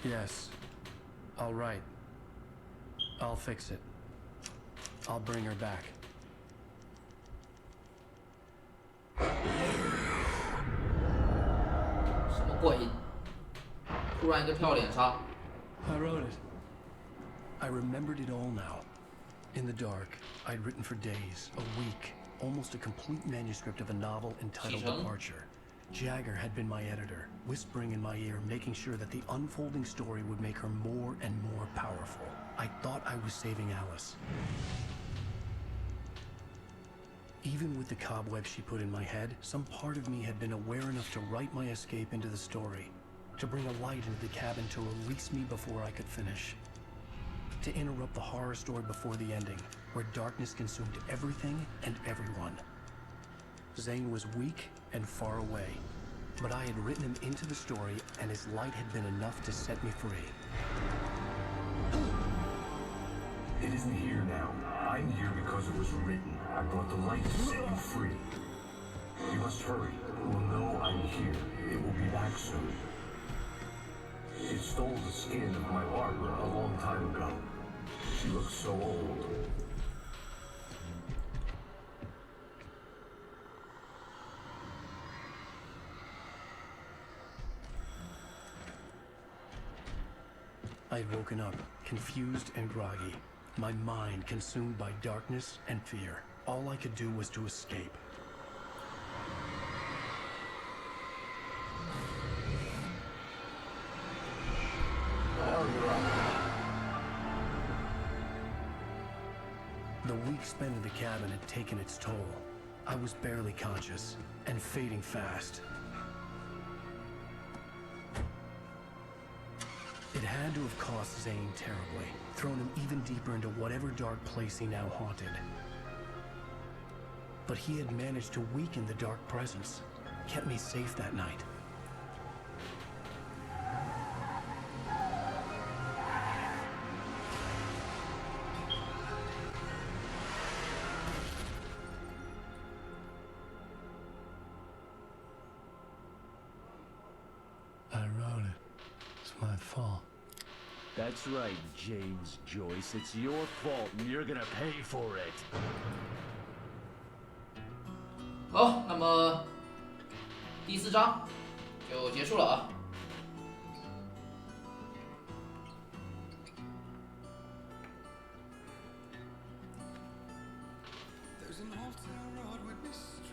Yes. All right. I'll fix it. I'll bring her back. 什么鬼？突然一个跳脸杀。 I wrote it. I remembered it all now. In the dark, I'd written for days, a week, almost a complete manuscript of a novel entitled Departure. Jagger had been my editor, whispering in my ear, making sure that the unfolding story would make her more and more powerful. I thought I was saving Alice. Even with the cobweb she put in my head, some part of me had been aware enough to write my escape into the story, to bring a light into the cabin to release me before I could finish. to interrupt the horror story before the ending, where darkness consumed everything and everyone. Zane was weak and far away, but I had written him into the story, and his light had been enough to set me free. It isn't here now. I'm here because it was written. I brought the light to set you free. You must hurry. It will know I'm here. It will be back soon. It stole the skin of my Barbara a long time ago. She looks so old. I had woken up, confused and groggy, my mind consumed by darkness and fear. All I could do was to escape. The week spent in the cabin had taken its toll. I was barely conscious and fading fast. It had to have cost Zane terribly, thrown him even deeper into whatever dark place he now haunted. But he had managed to weaken the dark presence, kept me safe that night. I wrote it. It's my fault. That's right, James Joyce. It's your fault, and you're gonna pay for it. 好，那么第4章就结束了啊。There's an old town road with mystery.